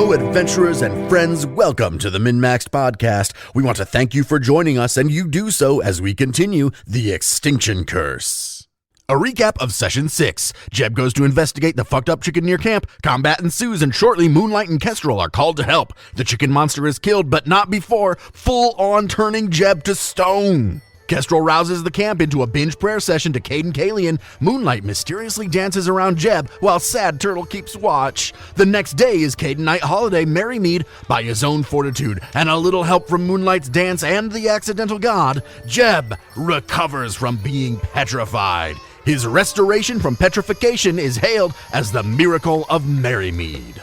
Hello, adventurers and friends. Welcome to the MNmaxed Podcast. We want to thank you for joining us, and you do so as we continue the Extinction Curse. A recap of Session 6. Jeb goes to investigate the fucked up chicken near camp. Combat ensues, and shortly Moonlight and Kestrel are called to help. The chicken monster is killed, but not before full-on turning Jeb to stone. Kestrel rouses the camp into a binge prayer session to Cade and Kalian. Moonlight mysteriously dances around Jeb while Sad Turtle keeps watch. The next day is Cade and Night Holiday Merrymead. By his own fortitude and a little help from Moonlight's dance and the accidental god, Jeb recovers from being petrified. His restoration from petrification is hailed as the Miracle of Merrymead.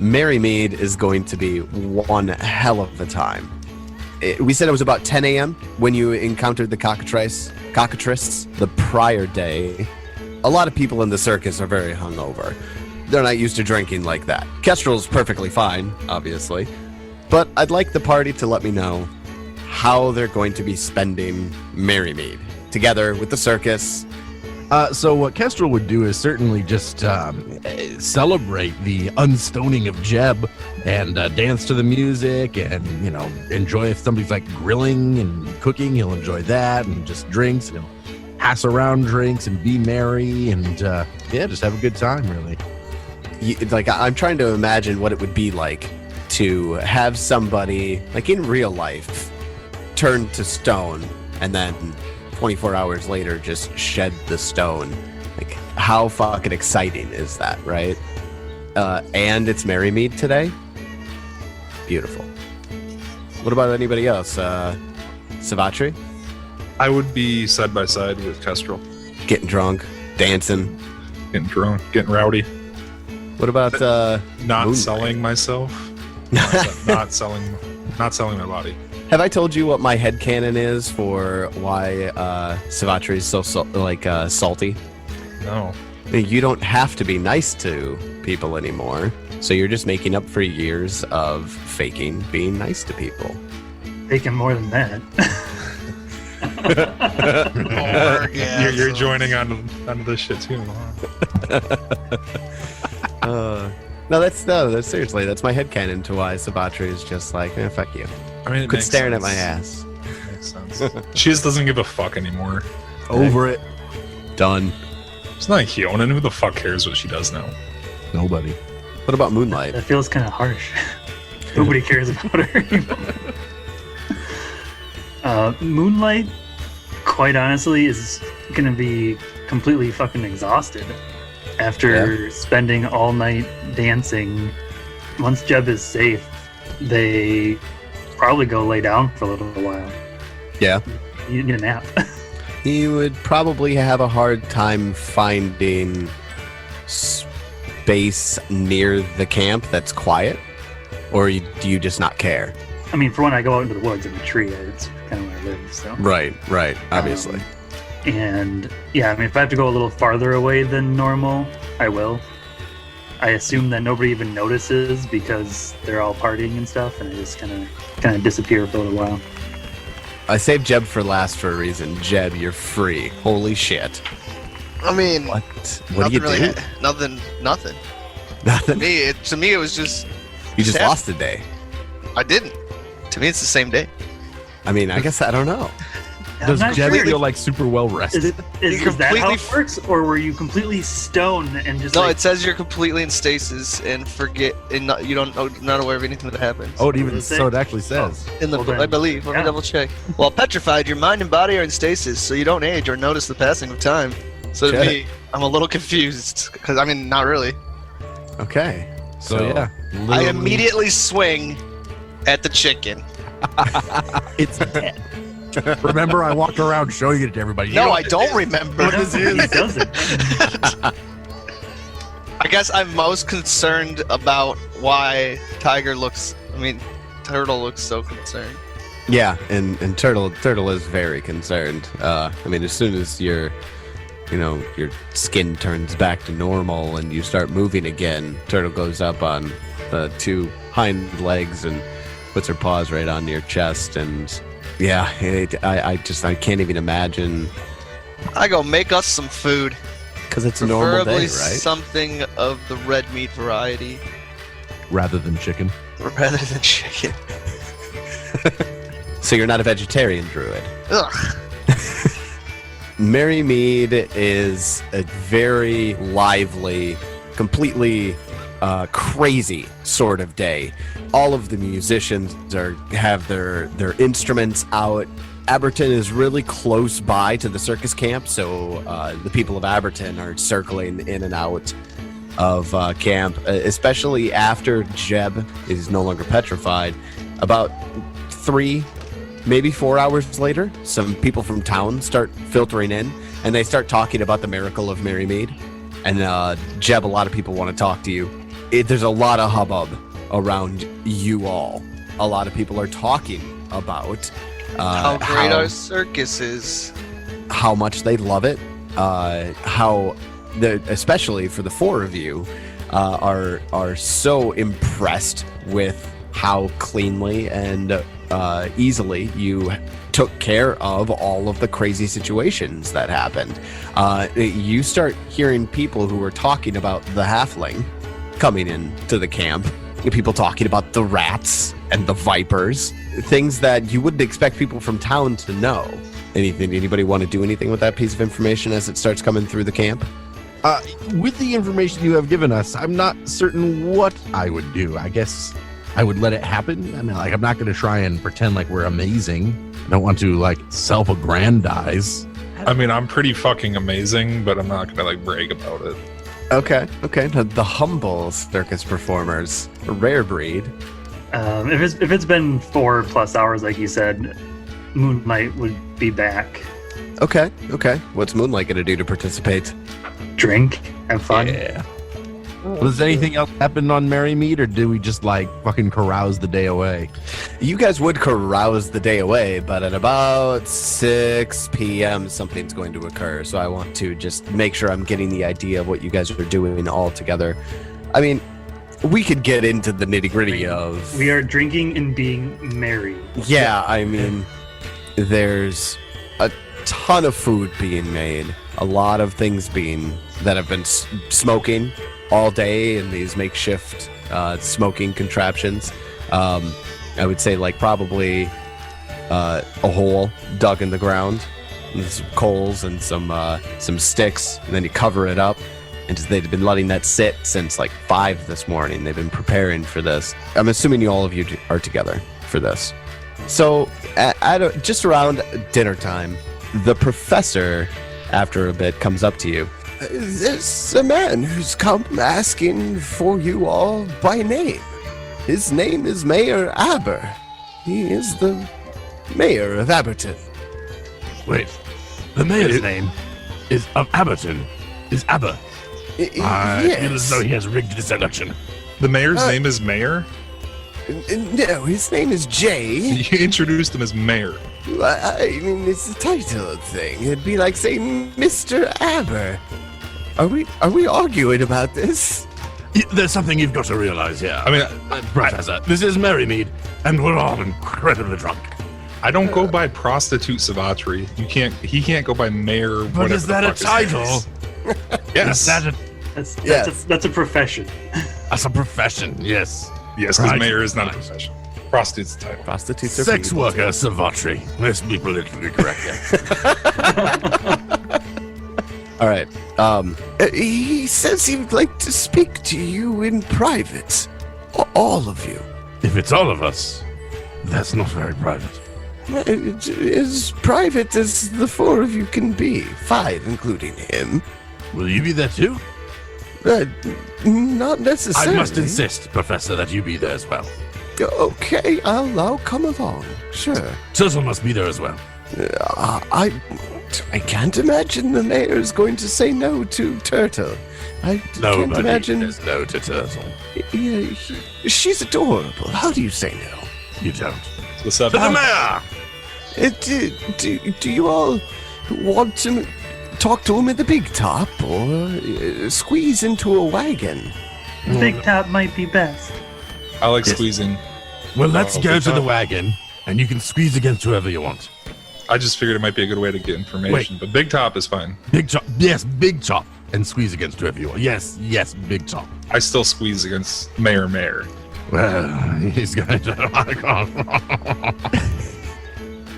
Merrymead is going to be one hell of a time. We said it was about 10 a.m. when you encountered the cockatrice the prior day. A lot of people in the circus are very hungover. They're not used to drinking like that. Kestrel's perfectly fine, obviously. But I'd like the party to let me know how they're going to be spending Merrymead together with the circus. So what Kestrel would do is certainly just celebrate the unstoning of Jeb and dance to the music and, enjoy if somebody's like grilling and cooking, he'll enjoy that and just drinks and he'll pass around drinks and be merry and, just have a good time, really. I'm trying to imagine what it would be like to have somebody, like in real life, turn to stone and then 24 hours later just shed the stone. Like, how fucking exciting is that, right? And it's Merrymead today. Beautiful. What about anybody else? Savatri? I would be side by side with Kestrel. Getting drunk, dancing. Getting drunk, getting rowdy. What about not Moonlight? Selling myself? not selling my body. Have I told you what my headcanon is for why Savatri is so salty? No. You don't have to be nice to people anymore, so you're just making up for years of faking being nice to people. Faking more than that. You're joining onto this shit too, huh? No, seriously, that's my headcanon to why Savatri is just like, fuck you. I mean, Quit staring at my ass. Makes sense. She just doesn't give a fuck anymore. Over it. Done. It's not Hyonin. Who the fuck cares what she does now? Nobody. What about Moonlight? That feels kind of harsh. Nobody cares about her anymore. Moonlight, quite honestly, is going to be completely fucking exhausted after spending all night dancing. Once Jeb is safe, they probably go lay down for a little while. Yeah. You need a nap. You would probably have a hard time finding space near the camp that's quiet, or do you just not care? I mean, for when I go out into the woods in the tree, it's kind of where I live. So. Right, obviously. And yeah, I mean, if I have to go a little farther away than normal, I will. I assume that nobody even notices because they're all partying and stuff, and I just kind of disappear for a little while. I saved Jeb for last for a reason. Jeb, you're free. Holy shit. I mean, What do you do? Nothing. Nothing. To me, it was just. You just sad. lost a day. I didn't. To me, it's the same day. I mean, I guess I don't know. Does I'm not Jeb sure. feel like super well rested? Is that how it works, or were you completely stoned and just? No, it says you're completely in stasis and forget, and not aware of anything that happens. Oh, it actually says. In the, Well, then, I believe. Let me double check. Well, petrified, your mind and body are in stasis, so you don't age or notice the passing of time. So to me, I'm a little confused because I mean, not really. Okay. So yeah. I immediately swing at the chicken. It's dead. Remember, I walked around showing it to everybody. No, I don't remember. What is it? He doesn't. I guess I'm most concerned about why Turtle looks so concerned. Yeah, and Turtle is very concerned. I mean, as soon as your skin turns back to normal and you start moving again, Turtle goes up on the two hind legs and puts her paws right on your chest, and yeah, I can't even imagine. I go make us some food. Because it's a normal day, Preferably right? something of the red meat variety Rather than chicken. rather than chicken. So you're not a vegetarian druid. Ugh. Merrymead is a very lively, completely crazy sort of day. All of the musicians have their instruments out. Aberton is really close by to the circus camp, so the people of Aberton are circling in and out of camp, especially after Jeb is no longer petrified. About 3, maybe 4 hours later, some people from town start filtering in, and they start talking about the Miracle of Merrymead. And Jeb, a lot of people want to talk to you. There's a lot of hubbub around you all. A lot of people are talking about How great our circus is. how much they love it, especially for the 4 of you, are so impressed with how cleanly and easily you took care of all of the crazy situations that happened. You start hearing people who are talking about the halfling coming into the camp. People talking about the rats and the vipers, things that you wouldn't expect people from town to know. Anybody want to do anything with that piece of information as it starts coming through the camp? With the information you have given us, I'm not certain what I would do. I guess I would let it happen. I mean, like, I'm not going to try and pretend like we're amazing. I don't want to, like, self-aggrandize. I mean, I'm pretty fucking amazing, but I'm not gonna like brag about it. Okay. The humble circus performers, a rare breed. If it's been 4+ hours, like you said, Moonlight would be back. Okay. What's Moonlight going to do to participate? Drink, have fun. Yeah. Does anything else happen on Merrymead, or do we just, like, fucking carouse the day away? You guys would carouse the day away, but at about 6 p.m. something's going to occur. So I want to just make sure I'm getting the idea of what you guys are doing all together. I mean, we could get into the nitty-gritty of... We are drinking and being merry. Yeah, I mean, there's a ton of food being made. A lot of things that have been smoking all day in these makeshift smoking contraptions. I would say, like, probably a hole dug in the ground with some coals and some sticks, and then you cover it up. And they've been letting that sit since like 5 this morning. They've been preparing for this. I'm assuming all of you are together for this. So just around dinner time, the professor, after a bit, comes up to you. There's a man who's come asking for you all by name. His name is Mayor Aber. He is the mayor of Aberton. Wait, the mayor's name is of Aberton. Is Aber. I feel as though he has rigged this election. The mayor's name is Mayor? No, his name is Jay. You introduced him as Mayor. I mean, it's a title thing. It'd be like saying Mr. Aber. Are we arguing about this? There's something you've got to realize here. I mean, Professor, this is Merrymead, and we're all incredibly drunk. I don't go by prostitute Savatri. He can't go by Mayor. But is that a title? Yes. That's a profession. That's a profession, yes. Yes, because Right. Mayor is not a profession. Prostitute's a title. Prostitutes are Sex people. worker, Savatri. Let's be politically correct here. All right. He says he would like to speak to you in private. All of you. If it's all of us, that's not very private. As private as the 4 of you can be. 5, including him. Will you be there too? Not necessarily. I must insist, Professor, that you be there as well. Okay, I'll come along. Sure. Turtle must be there as well. I can't imagine the mayor is going to say no to Turtle. I can't Nobody imagine. says no to Turtle. Yeah, she's adorable. How do you say no? You don't. What's up? To the mayor! Do you all want to talk to him at the big top or squeeze into a wagon? Big top might be best. I like squeezing. Well, let's go to the top. wagon, and you can squeeze against whoever you want. I just figured it might be a good way to get information, but Big Top is fine. Big top. Yes, big top. and squeeze against her if you will. Yes, big top. I still squeeze against Mayor. Well, he's going to.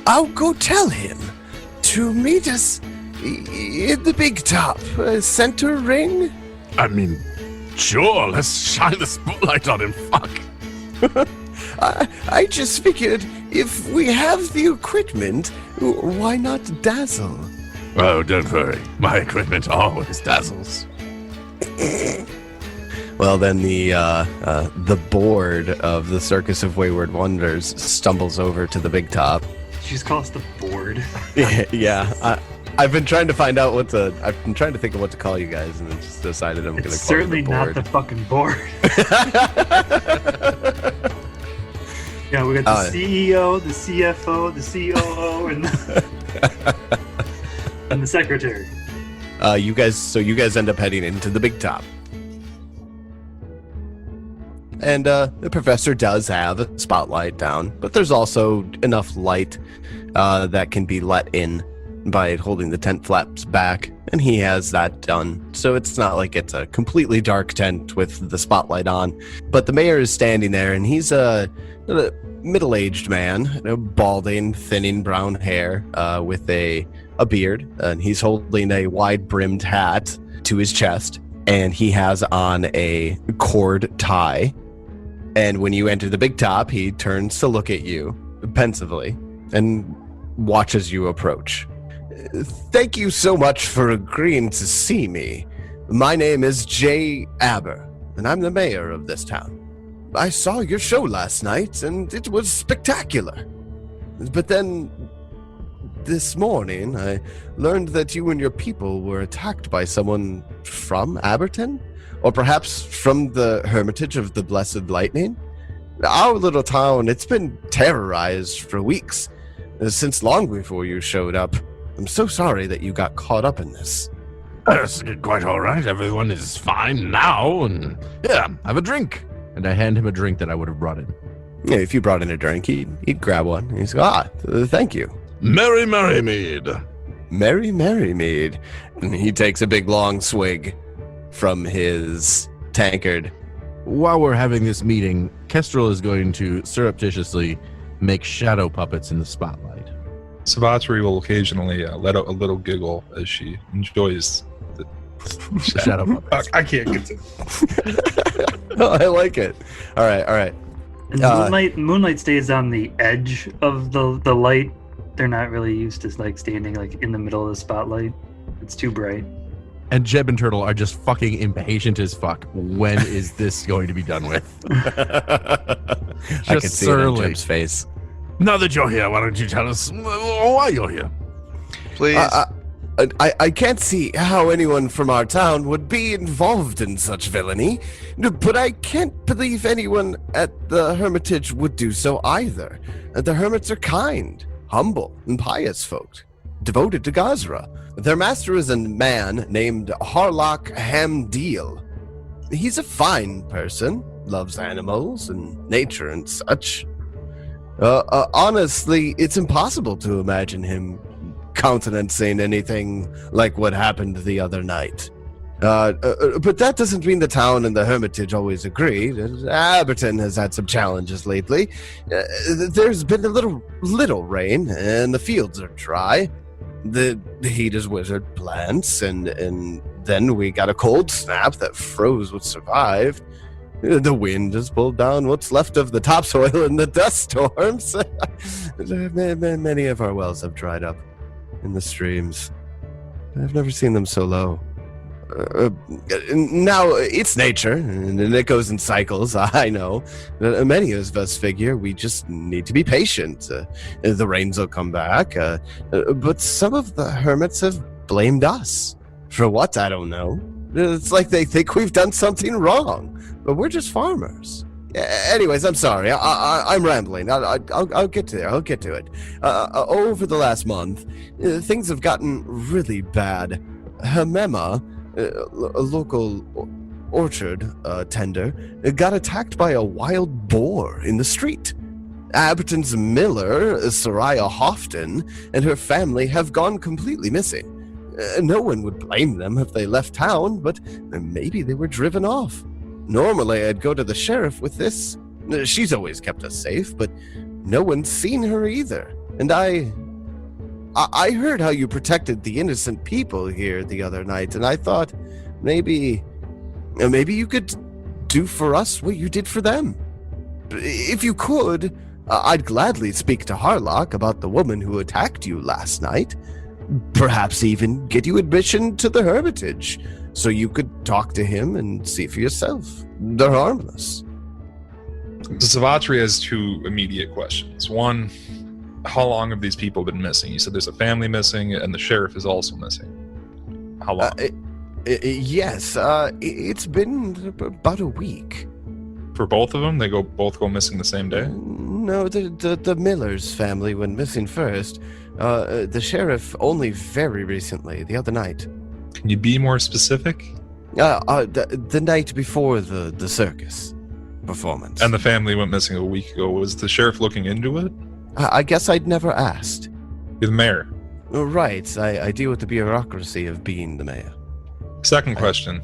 I'll go tell him to meet us in the big top center ring. I mean, sure, let's shine the spotlight on him. Fuck. I just figured if we have the equipment, why not dazzle? Oh, don't worry. My equipment always dazzles. Well, then the board of the Circus of Wayward Wonders stumbles over to the big top. She just calls the board. Yeah. I've been trying to find out I've been trying to think of what to call you guys, and then just decided I'm going to call certainly you the board. not the fucking board. Yeah, we got the CEO, the CFO, the COO, and the secretary. You guys end up heading into the big top. And the professor does have a spotlight down, but there's also enough light that can be let in by holding the tent flaps back, and he has that done. So it's not like it's a completely dark tent with the spotlight on. But the mayor is standing there, and he's a middle-aged man, balding, thinning brown hair with a beard, and he's holding a wide-brimmed hat to his chest, and he has on a cord tie. And when you enter the big top, he turns to look at you pensively and watches you approach. Thank you so much for agreeing to see me. My name is Jay Aber, and I'm the mayor of this town. I saw your show last night, and it was spectacular. But then, this morning, I learned that you and your people were attacked by someone from Aberton? Or perhaps from the Hermitage of the Blessed Lightning? Our little town, it's been terrorized for weeks, since long before you showed up. I'm so sorry that you got caught up in this. That's quite all right. Everyone is fine now, and yeah, have a drink. And I hand him a drink that I would have brought in. Yeah, if you brought in a drink, he'd grab one. He's like, thank you. Merrymead. Merrymead. And he takes a big long swig from his tankard. While we're having this meeting, Kestrel is going to surreptitiously make shadow puppets in the spotlight. Savatri will occasionally let out a little giggle as she enjoys the Shadow puppets. I can't continue. Oh, I like it. All right. And moonlight stays on the edge of the light. They're not really used to like standing like in the middle of the spotlight. It's too bright. And Jeb and Turtle are just fucking impatient as fuck. When is this going to be done with? I can see it on Jeb's face. Now that you're here, why don't you tell us why you're here? Please. I can't see how anyone from our town would be involved in such villainy, but I can't believe anyone at the Hermitage would do so either. The hermits are kind, humble, and pious folk, devoted to Gazra. Their master is a man named Harlock Hamdeal. He's a fine person, loves animals and nature and such. Honestly, it's impossible to imagine him countenancing anything like what happened the other night. But that doesn't mean the town and the Hermitage always agree. Aberton has had some challenges lately. There's been a little rain, and the fields are dry. The heat has withered plants, and then we got a cold snap that froze what survived. The wind has pulled down what's left of the topsoil in the dust storms. Many of our wells have dried up in the streams. I've never seen them so low. Now, it's nature, and it goes in cycles, I know. Many of us figure we just need to be patient. The rains will come back. But some of the hermits have blamed us. For what, I don't know. It's like they think we've done something wrong. But we're just farmers. Anyways, I'm sorry. I'm rambling. I'll get to there. I'll get to it. Over the last month, things have gotten really bad. Hemema, a local orchard tender, got attacked by a wild boar in the street. Aberton's miller, Soraya Houghton, and her family have gone completely missing. No one would blame them if they left town, but maybe they were driven off. Normally, I'd go to the sheriff with this. She's always kept us safe, but no one's seen her either. And I heard how you protected the innocent people here the other night, and I thought maybe you could do for us what you did for them. If you could, I'd gladly speak to Harlock about the woman who attacked you last night. Perhaps even get you admission to the Hermitage, so you could talk to him and see for yourself. They're harmless. So Savatri has two immediate questions. One, how long have these people been missing? You said there's a family missing, and the sheriff is also missing. How long? Yes, it's been about a week. For both of them? They both go missing the same day? No, the Miller's family went missing first. The sheriff only very recently, the other night. Can you be more specific? The night before the circus performance. And the family went missing a week ago. Was the sheriff looking into it? I guess I'd never asked. You're the mayor. Right, I deal with the bureaucracy of being the mayor. Second question.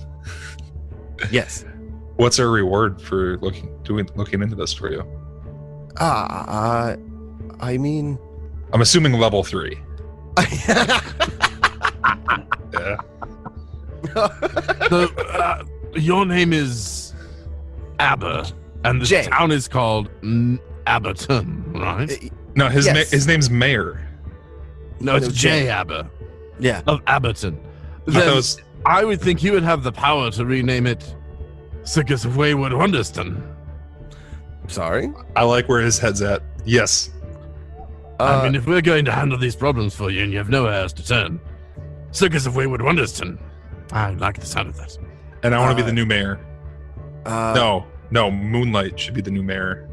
Yes. What's our reward for looking into this for you? I mean... I'm assuming level 3. Yeah. Your name is Aber, and the Jay. town is called Abberton, right? No, his Yes. his name's Mayor. No, it's No, Jay Jay. Aber Yeah. of Abberton. I thought it Then was- I would think you would have the power to rename it Circus of Wayward Wonders. Sorry? I like where his head's at. Yes. I mean, if we're going to handle these problems for you and you have nowhere else to turn, Circus of Wayward Wonders. I like the sound of that. And I want to be the new mayor. Uh, No, Moonlight should be the new mayor.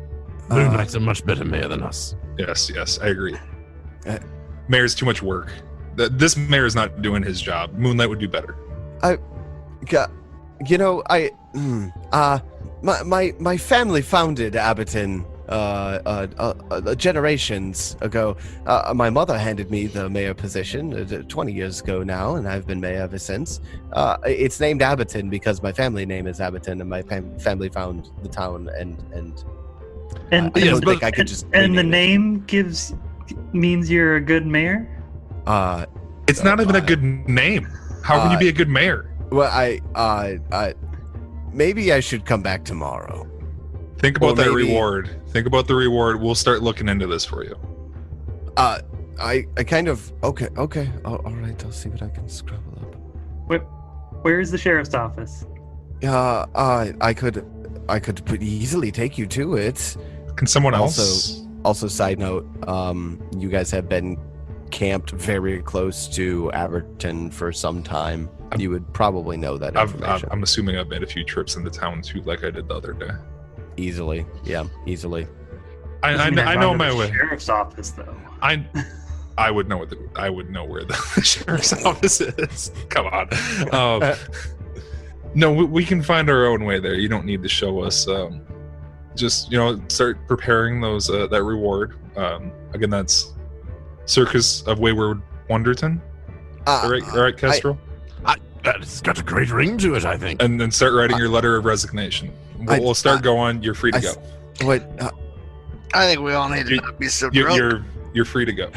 Moonlight's a much better mayor than us. Yes, I agree. Uh, Mayor's too much work. This mayor is not doing his job. Moonlight would do better. You know, my family founded Abberton generations ago. My mother handed me the mayor position 20 years ago now, and I've been mayor ever since. It's named Abberton because my family name is Abberton, and my family found the town, and And I Yes, don't but- think I could just and the rename name means you're a good mayor. it. It's not even a good name. How can you be a good mayor? Well, I maybe I should come back tomorrow. Think about Or that maybe- reward. Think about the reward. We'll start looking into this for you. I kind of okay. All right, I'll see what I can scrabble up. Where is the sheriff's office? I could easily take you to it. Can someone else? Also, side note, you guys have been camped very close to Abberton for some time. You would probably know that information. I'm assuming I've made a few trips into town too, like I did the other day. Easily. I Doesn't mean I've know gone to my the way. Sheriff's office, though. I would know where the sheriff's office is. Come on. No, we can find our own way there. You don't need to show us. Just start preparing those that reward. Again, that's Circus of Wayward Wonders. All right, Kestrel. It's got a great ring to it, I think. And then start writing your letter of resignation. We'll start going. You're free to go. Wait. I think we all need to not be so drunk. You're free to go.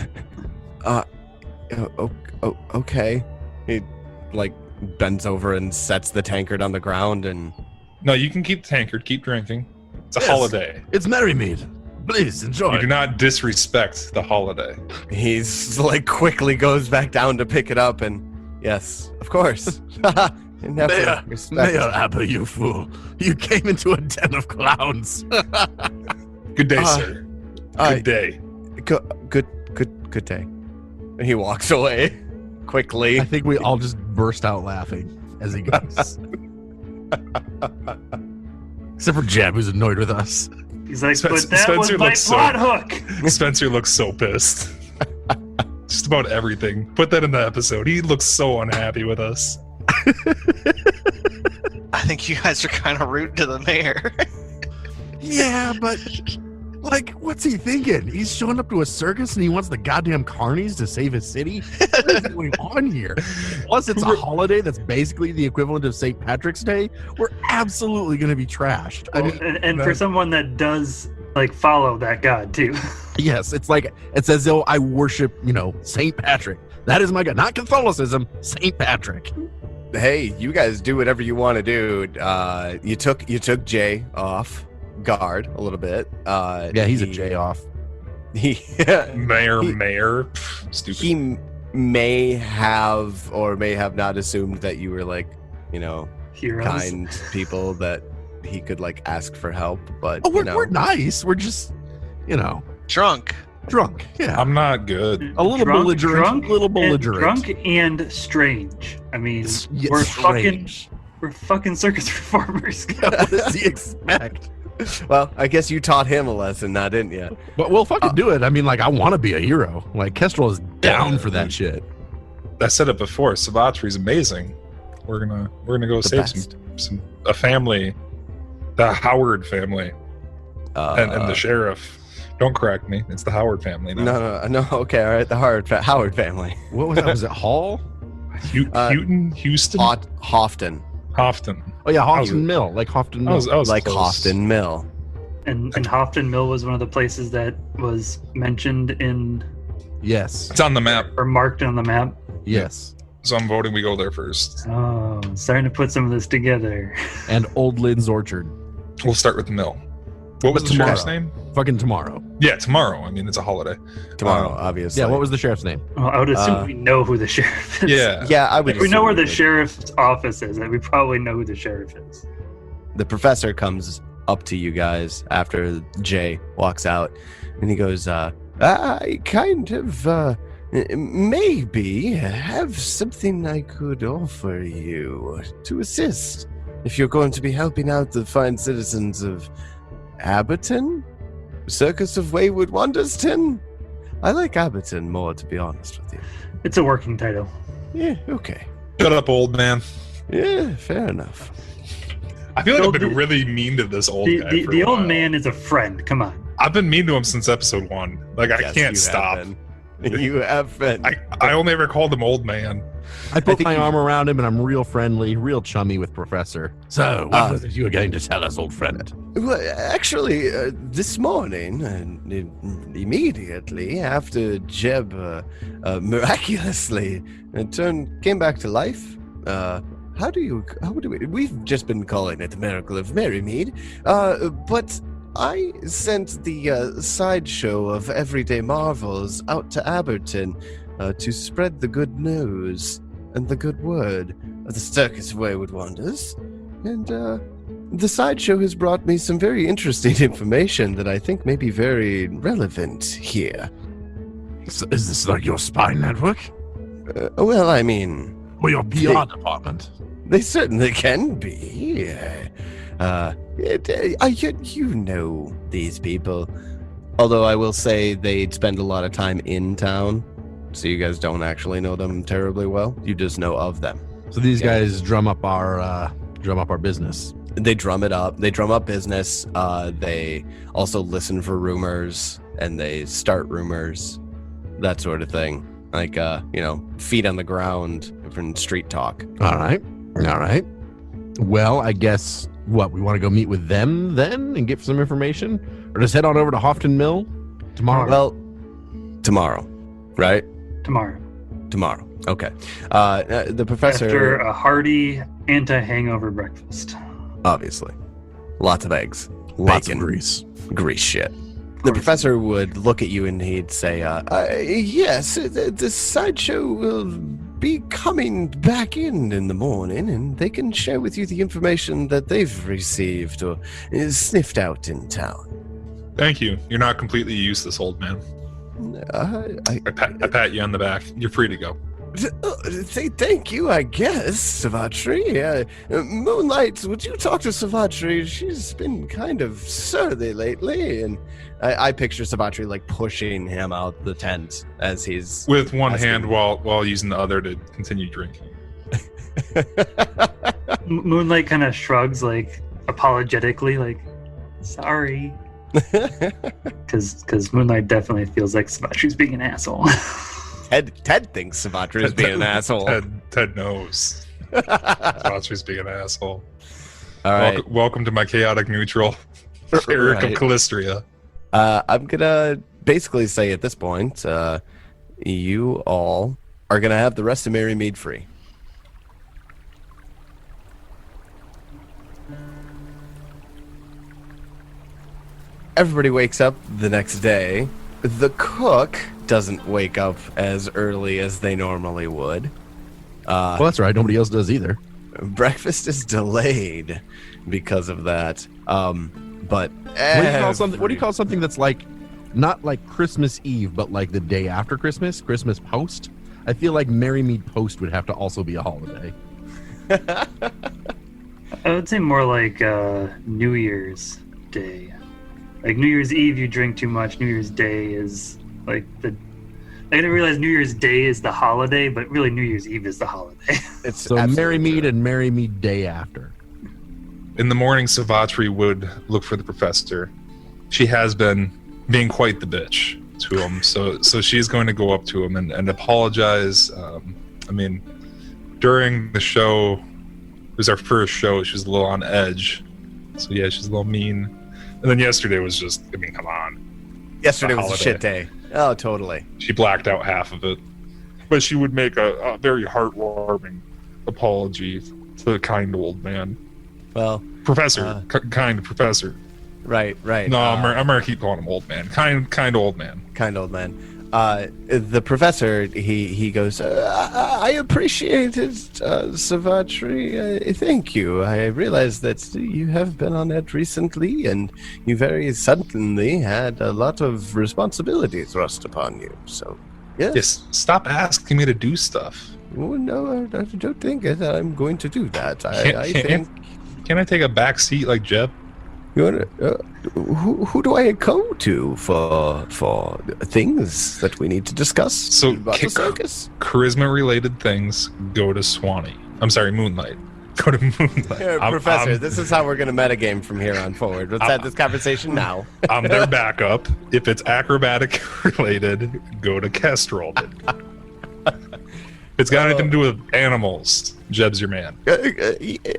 Okay. He bends over and sets the tankard on the ground and. No, you can keep the tankard. Keep drinking. It's a Yes. holiday. It's Merrymead. Please enjoy. You do not disrespect the holiday. He's quickly goes back down to pick it up and yes, of course. Never respect. Mayor Aber, you fool. You came into a den of clowns. Good day, sir. Good day. Good day. And he walks away quickly. I think we all just burst out laughing as he goes. Except for Jeb, who's annoyed with us. He's like, Spencer- but that was Spencer my looks so- plot hook. Spencer looks so pissed. Just about everything. Put that in the episode. He looks so unhappy with us. I think you guys are kind of rude to the mayor. Yeah, but Like, what's he thinking? He's showing up to a circus and he wants the goddamn carnies to save his city? What is going on here? Plus, it's a holiday that's basically the equivalent of St. Patrick's Day. We're absolutely going to be trashed. And for someone that does like follow that god too. Yes, it's like, it's as though I worship, St. Patrick. That is my god. Not Catholicism, St. Patrick. Hey, you guys do whatever you want to do. You took Jay off guard a little bit. Yeah, he's a J off. Mayor. Stupid. He may have or may have not assumed that you were like, Heroes. kind people that he could like ask for help. But We're nice. We're just, Drunk. drunk. Yeah. I'm not good. A little belligerent. Drunk and strange. I mean, Yeah, we're strange. fucking circus performers. What does he expect? Well, I guess you taught him a lesson, now didn't you? But we'll fucking do it. I mean, like, I want to be a hero. Like, Kestrel is down for that shit. I said it before. Savatri's amazing. We're gonna go The save best. a family, the Howard family, and the sheriff. Don't correct me. It's the Howard family. Now. No. Okay, all right. The Howard family. What was that? Was it Hall? Houston, Houghton. Houghton. Oh, yeah, was Houghton it? Mill. Like Houghton I Mill. was Like close. Houghton Mill. And Houghton Mill was one of the places that was mentioned in Yes. It's on the map, or marked on the map. Yes. so I'm voting we go there first. Oh, starting to put some of this together. And Old Lynn's Orchard. We'll start with the mill. What was the Tomorrow. sheriff's name? Fucking tomorrow. Yeah, tomorrow. I mean, it's a holiday. Tomorrow, obviously. Yeah, what was the sheriff's name? Well, I would assume Uh, we know who the sheriff is. Yeah. Yeah, I would. If we know assume where the we would. sheriff's office is, we probably know who the sheriff is. The professor comes up to you guys after Jay walks out, and he goes, I kind of, maybe have something I could offer you to assist if you're going to be helping out the fine citizens of Abberton? Circus of Wayward Wonders? I like Abberton more, to be honest with you. It's a working title. Yeah, okay. Shut up, old man. Yeah, fair enough. I feel like I've The- been really mean to this old The, guy. the, for the a old while. man is a friend. Come on. I've been mean to him since episode 1. Like, I Yes, can't you stop. have been. You have been. I only ever called him old man. I put think my you- arm around him and I'm real friendly, real chummy with Professor. So, what was it you were going to tell us, old friend? Well, actually, this morning, immediately after Jeb miraculously came back to life, we've just been calling it the Miracle of Merrymead, but I sent the sideshow of everyday marvels out to Abberton to spread the good news and the good word of the Circus of Wayward Wonders, and the sideshow has brought me some very interesting information that I think may be very relevant here. So is this like your spy network? Well, I mean, Or your PR department? they certainly can be. You know these people. Although I will say they'd spend a lot of time in town, so you guys don't actually know them terribly well. You just know of them. So these guys drum up our business. They drum it up. They drum up business. They also listen for rumors and they start rumors, that sort of thing. Like, feet on the ground from street talk. All right. Well, I guess, we want to go meet with them then and get some information? Or just head on over to Houghton Mill tomorrow? Well, tomorrow, right? Tomorrow. Tomorrow. Okay. The professor, After a hearty anti-hangover breakfast. obviously, lots of eggs, Lots bacon, of grease. grease shit. The professor would look at you and he'd say, yes, the sideshow will be coming back in the morning, and they can share with you the information that they've received or sniffed out in town. Thank you. You're not completely useless, old man. I pat you on the back. You're free to go. Say thank you, I guess, Savatri. Moonlight, would you talk to Savatri? She's been kind of surly lately, and I picture Savatri like pushing him out the tent as he's With one asking- hand while using the other to continue drinking. Moonlight kind of shrugs, like, apologetically, like, sorry. Because Moonlight definitely feels like Savatri's being an asshole. Ted thinks Savatra is being an asshole. Ted knows. Savatri's being an asshole. All right. Welcome to my chaotic neutral, Eric of Callistria. I'm gonna basically say at this point, you all are gonna have the rest of Merrymead free. Everybody wakes up the next day. The cook doesn't wake up as early as they normally would. Well, that's right. Nobody else does either. Breakfast is delayed because of that. But What do you call something that's like not like Christmas Eve, but like the day after Christmas, Christmas post? I feel like Merrymead post would have to also be a holiday. I would say more like New Year's Day. Like New Year's Eve, you drink too much. New Year's Day is like I didn't realize New Year's Day is the holiday, but really New Year's Eve is the holiday. It's So Merrymead and Merrymead day after. In the morning, Savatri would look for the professor. She has been being quite the bitch to him, so she's going to go up to him and apologize. During the show, it was our first show. She was a little on edge, so yeah, she's a little mean. And then yesterday was just, come on. Yesterday was a holiday. shit day. Oh, totally. She blacked out half of it. But she would make a very heartwarming apology to the kind old man. Well, Professor. Kind professor. right. No, I'm gonna keep calling him old man. Kind old man. Kind old man. The professor, he goes, I appreciate it, Savatri. Thank you. I realize that you have been on Ed recently, and you very suddenly had a lot of responsibility thrust upon you. So, yes. Yes. Stop asking me to do stuff. Oh, no, I don't think that I'm going to do that. I think... Can I take a back seat like Jeb? You wanna, who do I go to for things that we need to discuss? So, about the circus? Charisma-related things, go to Swanee. I'm sorry, Moonlight. Go to Moonlight. Here, Professor, this is how we're going to metagame from here on forward. Let's have this conversation now. I'm their backup. If it's acrobatic-related, go to Kestrel. If it's got anything to do with animals, Jeb's your man.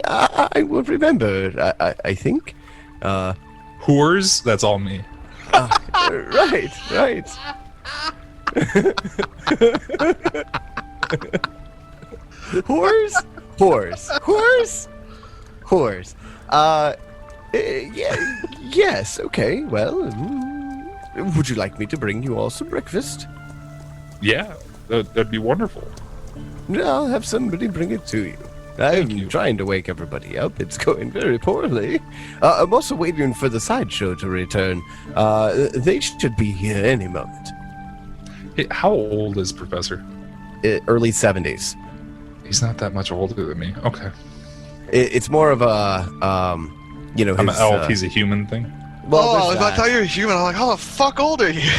I will remember, I think. Whores, that's all me. Right. Whores. Yes, okay, well, would you like me to bring you all some breakfast? Yeah, that'd be wonderful. I'll have somebody bring it to you. I'm trying to wake everybody up. It's going very poorly. I'm also waiting for the sideshow to return. They should be here any moment. Hey, how old is Professor? Early 70s. He's not that much older than me. Okay. It's more of a, I'm an elf, he's a human thing. Well, I thought you were human. I'm like, how the fuck old are you?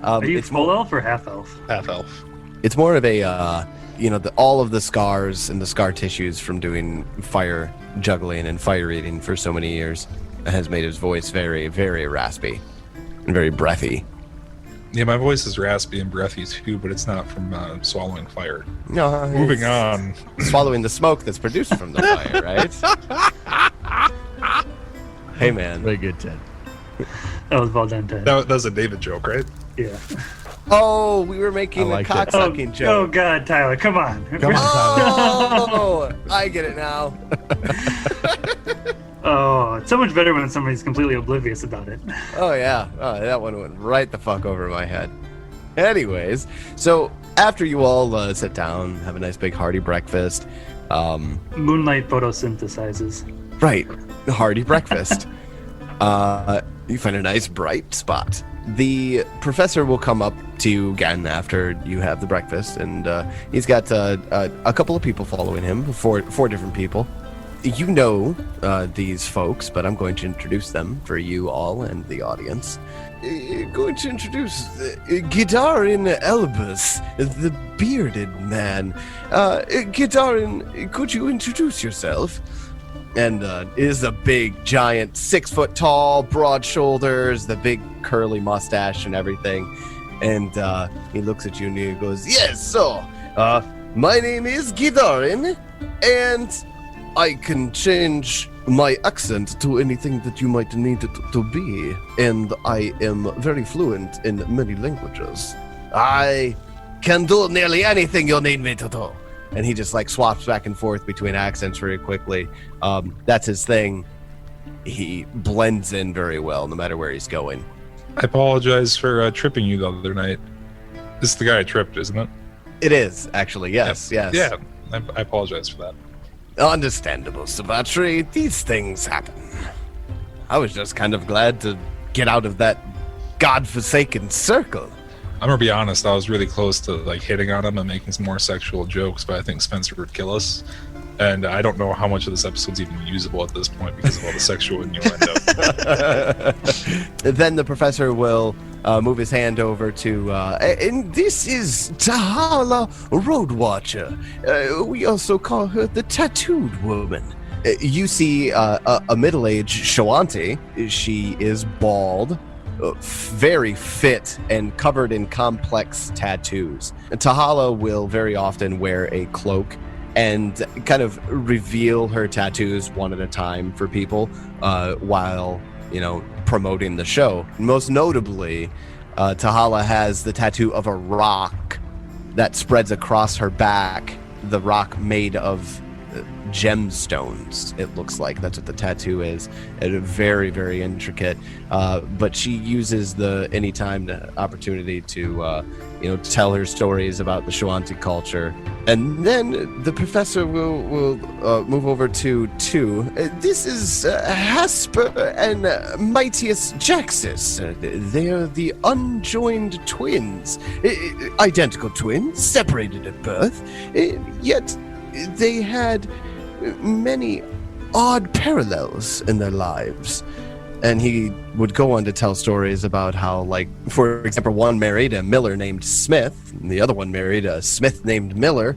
Are you it's full elf or half elf? Half elf. It's more of a, all of the scars and the scar tissues from doing fire juggling and fire eating for so many years has made his voice very, very raspy and very breathy. Yeah, my voice is raspy and breathy too, but it's not from swallowing fire. No, Moving on. Swallowing the smoke that's produced from the fire, right? Hey, man. Very good, Ted. That was well done, Ted. That was a David joke, right? Yeah. Oh, we were making a I like it. cocksucking Oh joke. God, Tyler, come on. Come on, Tyler. Oh, I get it now. Oh, it's so much better when somebody's completely oblivious about it. Oh, yeah. Oh, that one went right the fuck over my head. Anyways, so after you all sit down, have a nice big hearty breakfast. Moonlight photosynthesizes. Right, hearty breakfast. You find a nice bright spot. The professor will come up to you again after you have the breakfast, and he's got a couple of people following him, four different people. You know these folks, but I'm going to introduce them for you all and the audience. Going to introduce Gidarin Elbus, the bearded man. Gidarin, could you introduce yourself? and is a big, giant, 6 foot tall, broad shoulders, the big curly mustache and everything. And he looks at you and he goes, "Yes, so my name is Gidarin, and I can change my accent to anything that you might need it to be, and I am very fluent in many languages. I can do nearly anything you need me to do." And he just like swaps back and forth between accents very quickly. That's his thing. He blends in very well no matter where he's going. I apologize for tripping you the other night. This is the guy I tripped, isn't it? It is, actually, yes. Yeah, I apologize for that. Understandable, Sabatri. These things happen. I was just kind of glad to get out of that godforsaken circle. I'm gonna be honest, I was really close to like hitting on him and making some more sexual jokes, but I think Spencer would kill us. And I don't know how much of this episode's even usable at this point because of all the sexual innuendo. Then the professor will move his hand over to, and this is Tahala Roadwatcher. We also call her the Tattooed Woman. You see a middle-aged Shawanti. She is bald, very fit, and covered in complex tattoos. Tahala will very often wear a cloak and kind of reveal her tattoos one at a time for people while, promoting the show. Most notably, Tahala has the tattoo of a rock that spreads across her back, the rock made of gemstones, it looks like. That's what the tattoo is. And very, very intricate. But she uses any time opportunity to, tell her stories about the Shawanti culture. And then the professor will move over to 2. This is Hasper and Mightius Jaxus. They are the unjoined twins. Identical twins, separated at birth. Yet they had many odd parallels in their lives. And he would go on to tell stories about how, like, for example, one married a miller named Smith, and the other one married a smith named Miller.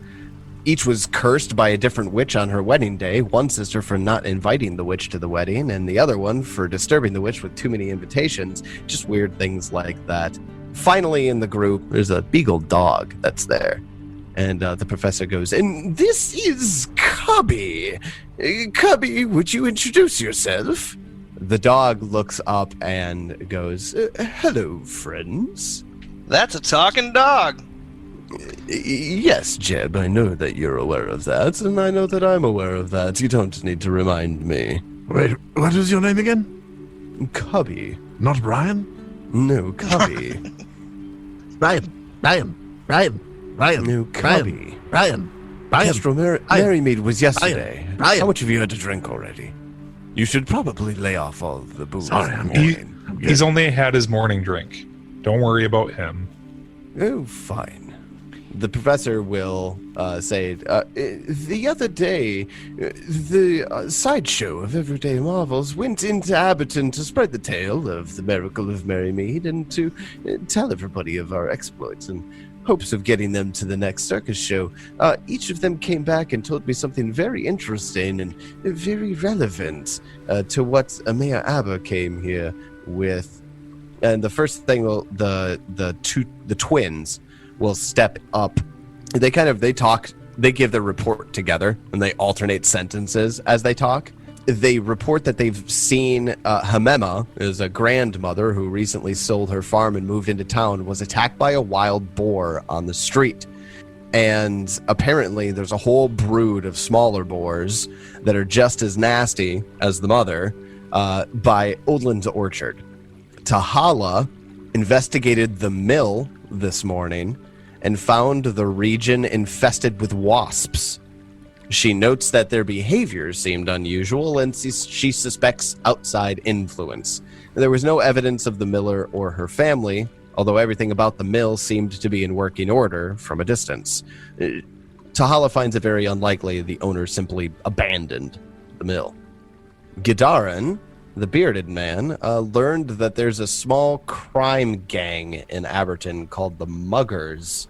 Each was cursed by a different witch on her wedding day, one sister for not inviting the witch to the wedding, and the other one for disturbing the witch with too many invitations. Just weird things like that. Finally, in the group, there's a beagle dog that's there. And the professor goes, "And this is Cubby. Cubby, would you introduce yourself?" The dog looks up and goes, "Hello, friends." That's a talking dog. Yes, Jeb, I know that you're aware of that, and I know that I'm aware of that. You don't need to remind me. Wait, what is your name again? Cubby. Not Brian? No, Cubby. Brian. No, Cubby. Brian. Kestrel Merrymead was yesterday. Brian. How much have you had to drink already? You should probably lay off all of the booze. Sorry, in I'm the good. morning. He's only had his morning drink. Don't worry about him. Oh, fine. The professor will say, the other day, the sideshow of Everyday Marvels went into Abberton to spread the tale of the Miracle of Merrymead and to tell everybody of our exploits and hopes of getting them to the next circus show. Each of them came back and told me something very interesting and very relevant to what Amaya Abba came here with. And the first thing, the twins will step up. They talk, they give their report together, and they alternate sentences as they talk. They report that they've seen Hamema, is a grandmother who recently sold her farm and moved into town, was attacked by a wild boar on the street. And apparently there's a whole brood of smaller boars that are just as nasty as the mother by Oldland's Orchard. Tahala investigated the mill this morning and found the region infested with wasps. She notes that their behavior seemed unusual and she suspects outside influence. There was no evidence of the miller or her family, although everything about the mill seemed to be in working order from a distance. Tahala finds it very unlikely the owner simply abandoned the mill. Gidaran, the bearded man, learned that there's a small crime gang in Abberton called the Muggers,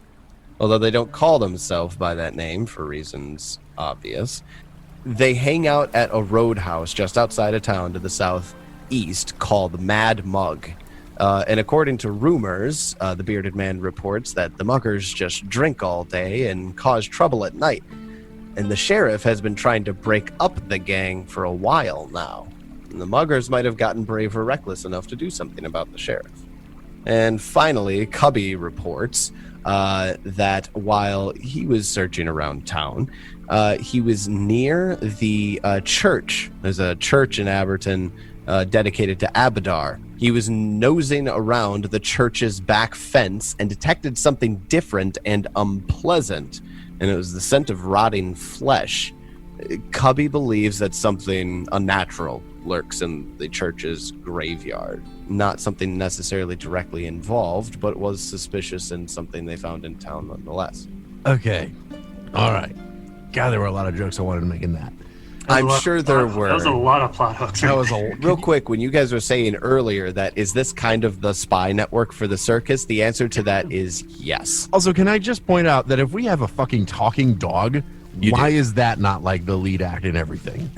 although they don't call themselves by that name for reasons obvious. They hang out at a roadhouse just outside of town to the southeast called Mad Mug. And according to rumors, the bearded man reports that the muggers just drink all day and cause trouble at night. And the sheriff has been trying to break up the gang for a while now. And the muggers might have gotten brave or reckless enough to do something about the sheriff. And finally, Cubby reports that while he was searching around town, he was near the church. There's a church in Aberton dedicated to Abadar. He was nosing around the church's back fence and detected something different and unpleasant, and it was the scent of rotting flesh. Cubby believes that something unnatural lurks in the church's graveyard. Not something necessarily directly involved, but was suspicious and something they found in town nonetheless. Okay. All right. God, there were a lot of jokes I wanted to make in that. I'm sure there were. That was a lot of plot hooks. That was a Real quick, when you guys were saying earlier that is this kind of the spy network for the circus, the answer to that is yes. Also, can I just point out that if we have a fucking talking dog, why is that not like the lead act in everything?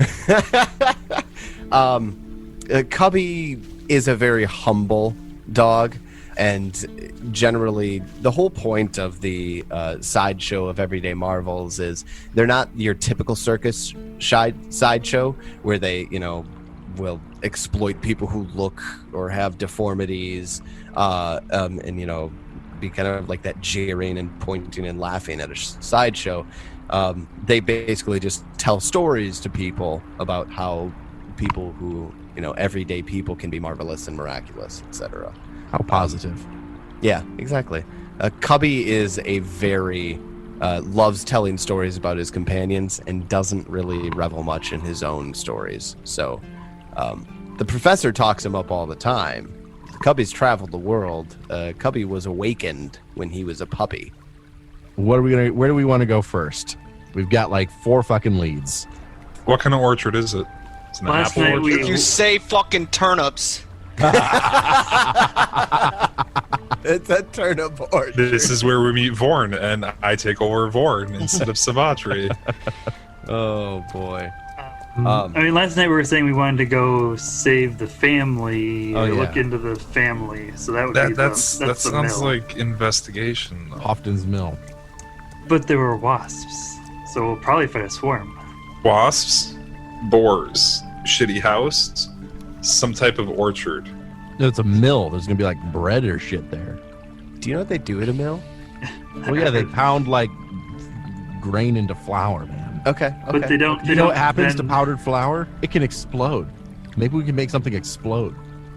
Cubby is a very humble dog, and generally the whole point of the sideshow of Everyday Marvels is they're not your typical circus sideshow where they, will exploit people who look or have deformities, and be kind of like that jeering and pointing and laughing at a sideshow. They basically just tell stories to people about how people who, everyday people can be marvelous and miraculous, etc. How positive. Yeah, exactly. Cubby is a very loves telling stories about his companions and doesn't really revel much in his own stories. So the professor talks him up all the time. Cubby's traveled the world. Cubby was awakened when he was a puppy. Where do we want to go first? We've got like 4 fucking leads. What kind of orchard is it? It's an Last apple night orchard. If you say fucking turnips. It's a turnip orchard. This is where we meet Vorn, and I take over Vorn instead of Savatri. Oh boy. Last night we were saying we wanted to go save the family, Oh, yeah. look into the family. So that would be That the sounds mill. like investigation, though. Hofton's Mill. But there were wasps, so we'll probably fight a swarm. Wasps, boars, shitty house, some type of orchard. No, it's a mill. There's going to be like bread or shit there. Do you know what they do at a mill? Well, yeah, they pound like grain into flour, man. Okay. But they don't. You know what happens to powdered flour? It can explode. Maybe we can make something explode.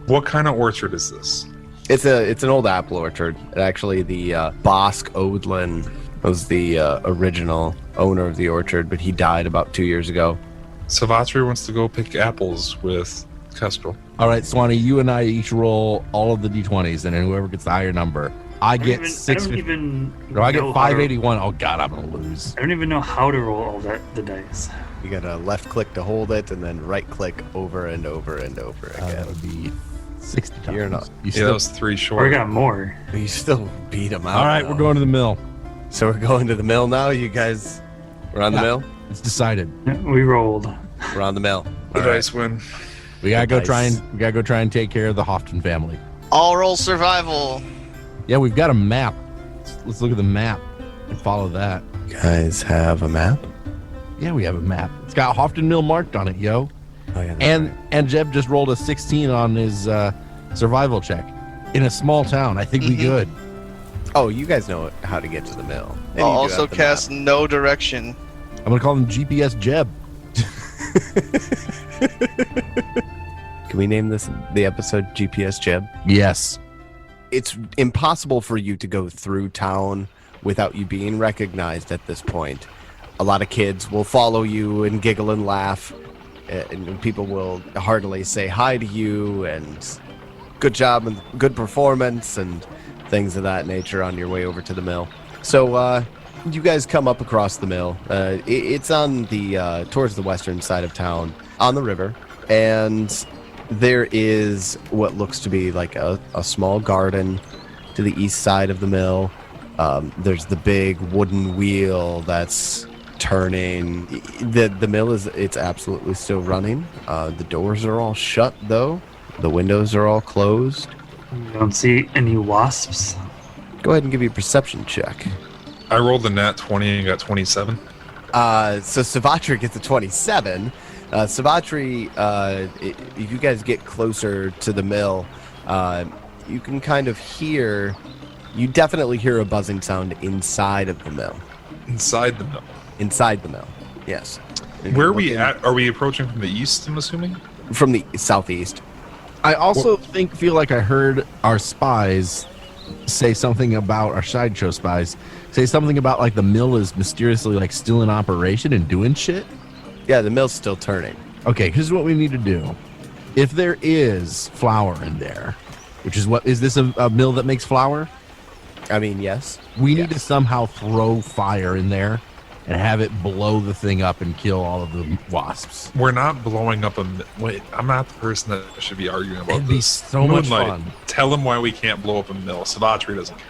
What kind of orchard is this? It's an old apple orchard. Actually, the Bosk Odlin was the original owner of the orchard, but he died about 2 years ago. Savatri wants to go pick apples with Kestrel. All right, Swanee, you and I each roll all of the D20s, and then whoever gets the higher number, I get I 650. don't even. No, I get know how to- 581. Oh God, I'm gonna lose. I don't even know how to roll all the dice. You gotta left click to hold it, and then right click over and over and over That again. would be 60 times. You're not- You Yeah, still... that was 3 Or I short. got more. You still beat him out. All right, though. we're going to the mill. So we're going to the mill now. You guys, we're on the Yeah. mill. It's decided. We rolled. We're on the mill. The All right. dice win. We gotta go Nice. try and take care of the Hofton family. All roll survival. Yeah, we've got a map. Let's look at the map and follow that. You guys have a map? Yeah, we have a map. It's got Hofton Mill marked on it, yo. Oh yeah. And Jeb just rolled a 16 on his survival check. In a small town, I think we good. Oh, you guys know how to get to the mill. And I'll you do also have the cast no direction. I'm gonna call him GPS Jeb. Can we name the episode GPS Jeb? Yes. It's impossible for you to go through town without you being recognized at this point. A lot of kids will follow you and giggle and laugh, and people will heartily say hi to you and good job and good performance and things of that nature on your way over to the mill. So you guys come up across the mill. It's on the towards the western side of town on the river, and there is what looks to be like a small garden to the east side of the mill. There's the big wooden wheel that's turning. The mill it's absolutely still running. The doors are all shut though. The windows are all closed. You don't see any wasps? Go ahead and give me a perception check. I rolled a nat 20 and got 27. So Savatri gets a 27. Savatri, if you guys get closer to the mill, you can kind of hear. You definitely hear a buzzing sound inside of the mill. Inside the mill. Inside the mill, yes. Where are we at? Are we approaching from the east, I'm assuming? From the southeast. I also feel like I heard our spies say something about our sideshow spies say something about like the mill is mysteriously like still in operation and doing shit. Yeah, the mill's still turning. Okay, here's what we need to do. If there is flour in there, which is what is this a mill that makes flour? I mean, yes. We need to somehow throw fire in there and have it blow the thing up and kill all of the wasps. We're not blowing up a... Wait, I'm not the person that should be arguing about It'd this. be so much fun. Tell him why we can't blow up a mill. Savatri doesn't care.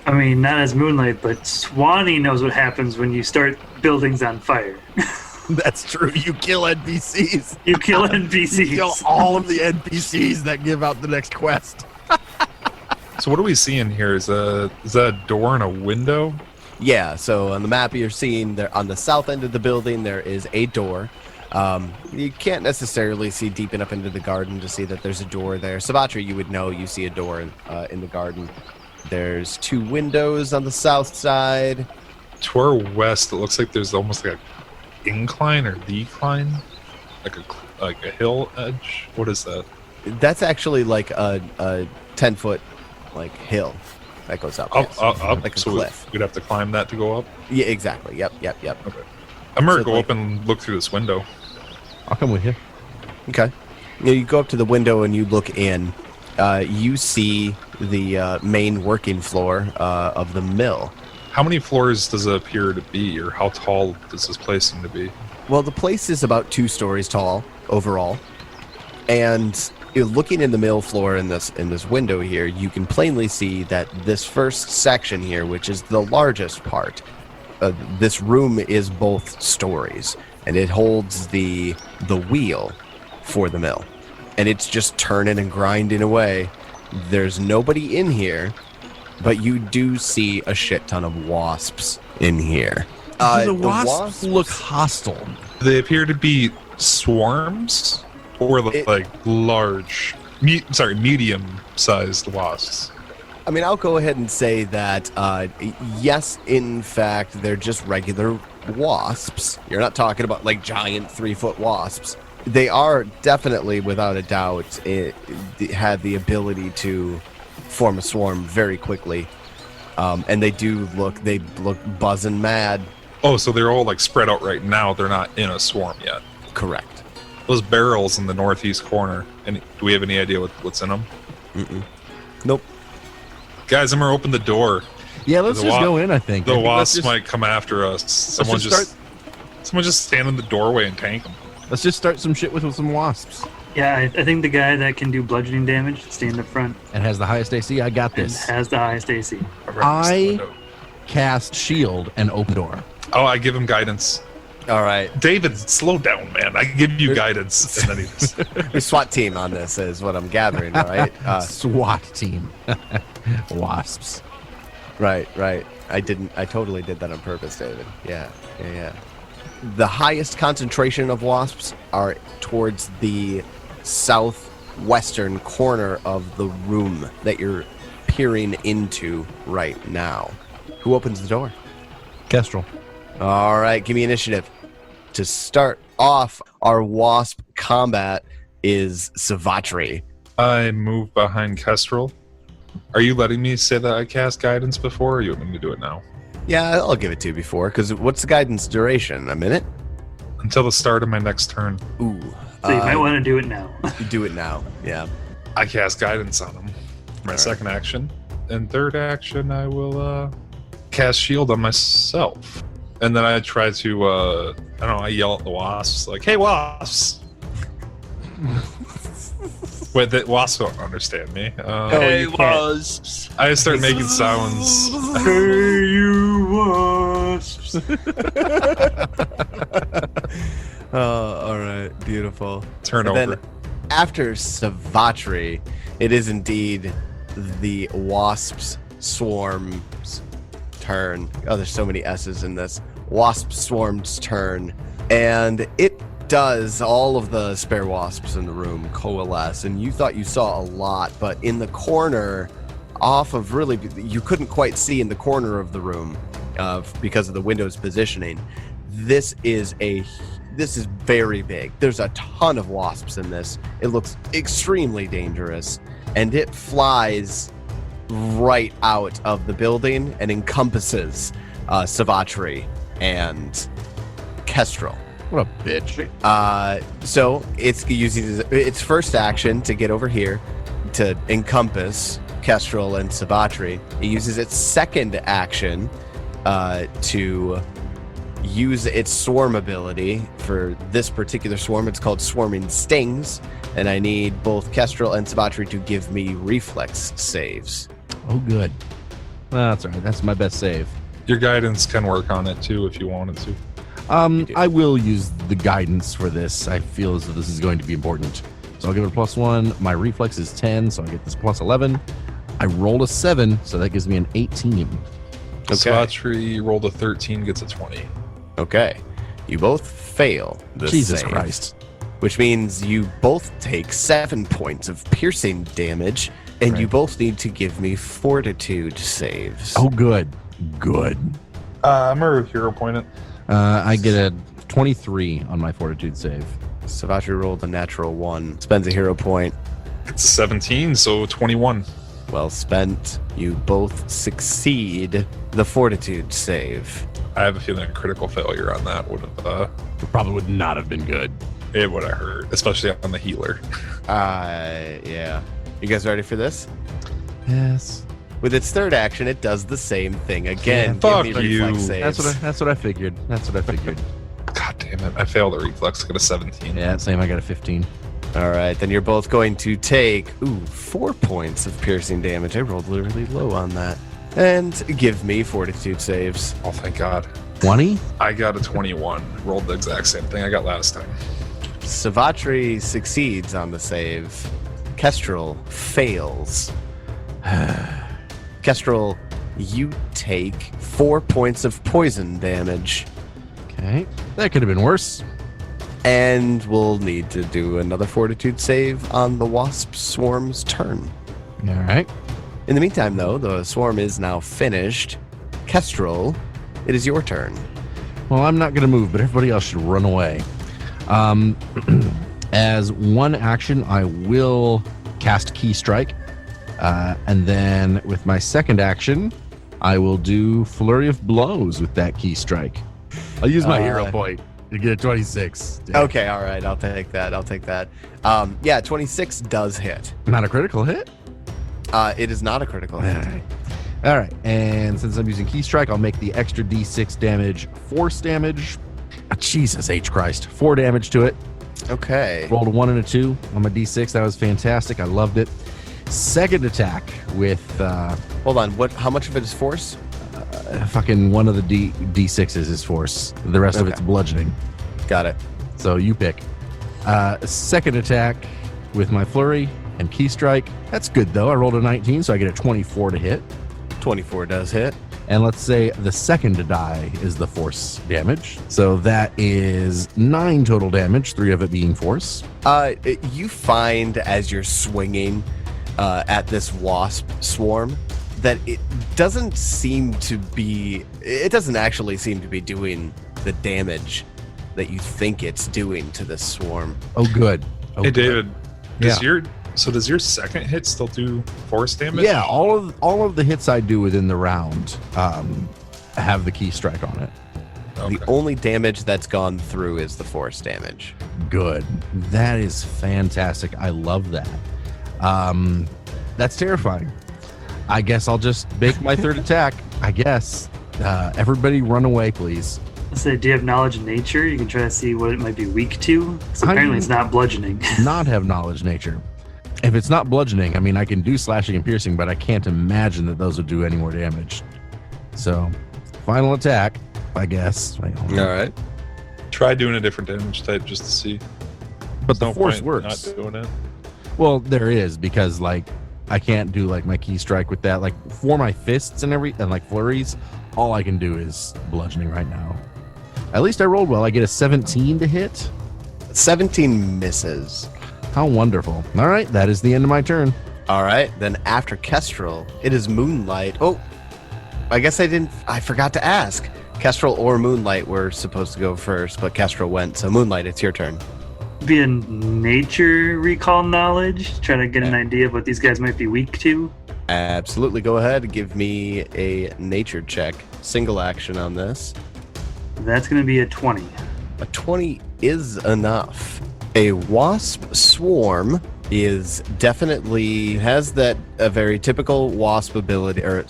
I mean, not as Moonlight, but Swanee knows what happens when you start buildings on fire. That's true. You kill NPCs. You kill NPCs. You kill all of the NPCs that give out the next quest. So what are we seeing here? Is that a door and a window? Yeah, so on the map you're seeing there on the south end of the building there is a door. You can't necessarily see deep enough into the garden to see that there's a door there. Savatri, you would know you see a door in the garden. There's 2 windows on the south side. To our west, it looks like there's almost like an incline or decline, like a hill edge. What is that? That's actually like a 10-foot like hill that goes up. Yes. Up, like a so cliff. we'd have to climb that to go up. Yeah, exactly. Yep. Okay. I'm gonna So, go like- up and look through this window. I'll come with you. Okay. You go up to the window and you look in. You see the main working floor of the mill. How many floors does it appear to be, or how tall does this place seem to be? Well, the place is about 2 stories tall overall, and looking in the mill floor in this window here, you can plainly see that this first section here, which is the largest part, this room is both stories, and it holds the wheel for the mill, and it's just turning and grinding away. There's nobody in here, but you do see a shit ton of wasps in here. Do the wasps look hostile? They appear to be swarms, or like large, medium-sized wasps. I mean, I'll go ahead and say that, yes, in fact, they're just regular wasps. You're not talking about, like, giant 3-foot wasps. They are definitely, without a doubt, have the ability to form a swarm very quickly. And they look buzzing mad. Oh, so they're all like spread out right now. They're not in a swarm yet. Correct. Those barrels in the northeast corner. And do we have any idea what's in them? Mm-mm. Nope. Guys, I'm gonna open the door. Yeah, let's just go in, I think. The I think wasps might come after us. Someone just stand in the doorway and tank them. Let's just start some shit with some wasps. Yeah, I think the guy that can do bludgeoning damage should stay in the front And has the highest AC. I got and this. has the highest AC. I cast shield and open door. Oh, I give him guidance. All right. David, slow down, man. I give you guidance. And then he just... The SWAT team on this is what I'm gathering, right? SWAT team. Wasps. Right. I totally did that on purpose, David. Yeah. The highest concentration of wasps are towards the southwestern corner of the room that you're peering into right now. Who opens the door? Kestrel. All right, give me initiative. To start off our wasp combat is Savatri. I move behind Kestrel. Are you letting me say that I cast guidance before, or you want me to do it now? Yeah, I'll give it to you before, because what's the guidance duration? A minute? Until the start of my next turn. Ooh. So you might want to do it now. Do it now, yeah. I cast guidance on him. My second action. And third action, I will cast shield on myself. And then I try to, I yell at the wasps, like, hey, wasps! Wait, the wasps don't understand me. Hey, wasps! I start making sounds. Hey, you wasps! beautiful. Turn And over. then after Savatri, it is indeed the Wasp's Swarm's turn. Oh, there's so many S's in this. Wasp Swarm's turn. And it does all of the spare wasps in the room coalesce. And you thought you saw a lot, but in the corner, off of really, you couldn't quite see in the corner of the room because of the window's positioning. This is very big. There's a ton of wasps in this. It looks extremely dangerous, and it flies right out of the building and encompasses Savatri and Kestrel. What a bitch. So it's using its first action to get over here to encompass Kestrel and Savatri. It uses its second action to use its swarm ability. For this particular swarm, it's called Swarming Stings, and I need both Kestrel and Savatri to give me reflex saves. Oh, good. That's all right. That's my best save. Your guidance can work on it too if you wanted to. I will use the guidance for this. I feel as though this is going to be important. So I'll give it a +1. My reflex is 10, so I get this +11. I rolled a 7, so that gives me an 18. Okay. Savatri rolled a 13, gets a 20. Okay. You both fail this Jesus save, Christ. which means you both take 7 points of piercing damage, and Right. you both need to give me fortitude saves. Oh, good. Good. I'm a hero point it. I get a 23 on my fortitude save. Savatri rolled a natural 1. Spends a hero point. It's 17, so 21. Well spent. You both succeed the fortitude save. I have a feeling a critical failure on that would have It probably would not have been good. it would have hurt, especially on the healer. Yeah. You guys ready for this? Yes. With its third action, it does the same thing. Again, Yeah, fuck give me reflex you. saves. That's what I figured. God damn it! I failed the reflex. Got a 17. Yeah, same. I got a 15. All right, then you're both going to take 4 points of piercing damage. I rolled really low on that. And give me fortitude saves. Oh, thank God. 20? I got a 21. Rolled the exact same thing I got last time. Savatri succeeds on the save. Kestrel fails. Kestrel, you take 4 points of poison damage. Okay. That could have been worse. And we'll need to do another fortitude save on the wasp swarm's turn. All right. In the meantime, though, the swarm is now finished. Kestrel, it is your turn. Well, I'm not going to move, but everybody else should run away. As one action, I will cast Key Strike. And then with my second action, I will do Flurry of Blows with that Key Strike. I'll use my hero point to get a 26. Yeah. Okay, all right, I'll take that. Yeah, 26 does hit. Not a critical hit? It is not a critical hit. All right. And since I'm using Key Strike, I'll make the extra D6 damage force damage. Jesus H. Christ. 4 damage to it. Okay. Rolled a 1 and a 2 on my D6. That was fantastic. I loved it. Second attack with Hold on. How much of it is force? fucking one of the D6s is force. The rest of Okay. it's bludgeoning. Got it. So you pick. Second attack with my flurry and Key Strike. That's good, though. I rolled a 19, so I get a 24 to hit. 24 does hit. And let's say the second die is the force damage. So that is 9 total damage, 3 of it being force. You find as you're swinging at this wasp swarm that it doesn't actually seem to be doing the damage that you think it's doing to this swarm. Oh, good. Oh, Hey, good. David. Does Yeah. does your second hit still do force damage? Yeah, all of the hits I do within the round have the Key Strike on it. Okay. The only damage that's gone through is the force damage. Good. That is fantastic. I love that. That's terrifying. I guess I'll just make my third attack. I guess. Everybody run away, please. Let's say, do you have knowledge of nature? You can try to see what it might be weak to. So apparently it's not bludgeoning. Not have knowledge nature. If it's not bludgeoning, I mean, I can do slashing and piercing, but I can't imagine that those would do any more damage. So, final attack, I guess. Wait, hold on. All right. Try doing a different damage type just to see. But There's the force point works. Not doing it. Well, there is, because like I can't do like my key strike with that. Like for my fists and like flurries, all I can do is bludgeoning right now. At least I rolled well. I get a 17 to hit. 17 misses. How wonderful. All right, that is the end of my turn. All right, then after Kestrel, it is Moonlight. Oh, I guess I forgot to ask. Kestrel or Moonlight were supposed to go first, but Kestrel went. So Moonlight, it's your turn. Be a nature recall knowledge. Try to get an idea of what these guys might be weak to. Absolutely. Go ahead. Give me a nature check. Single action on this. That's going to be a 20. A 20 is enough. A wasp swarm is definitely has a very typical wasp ability, a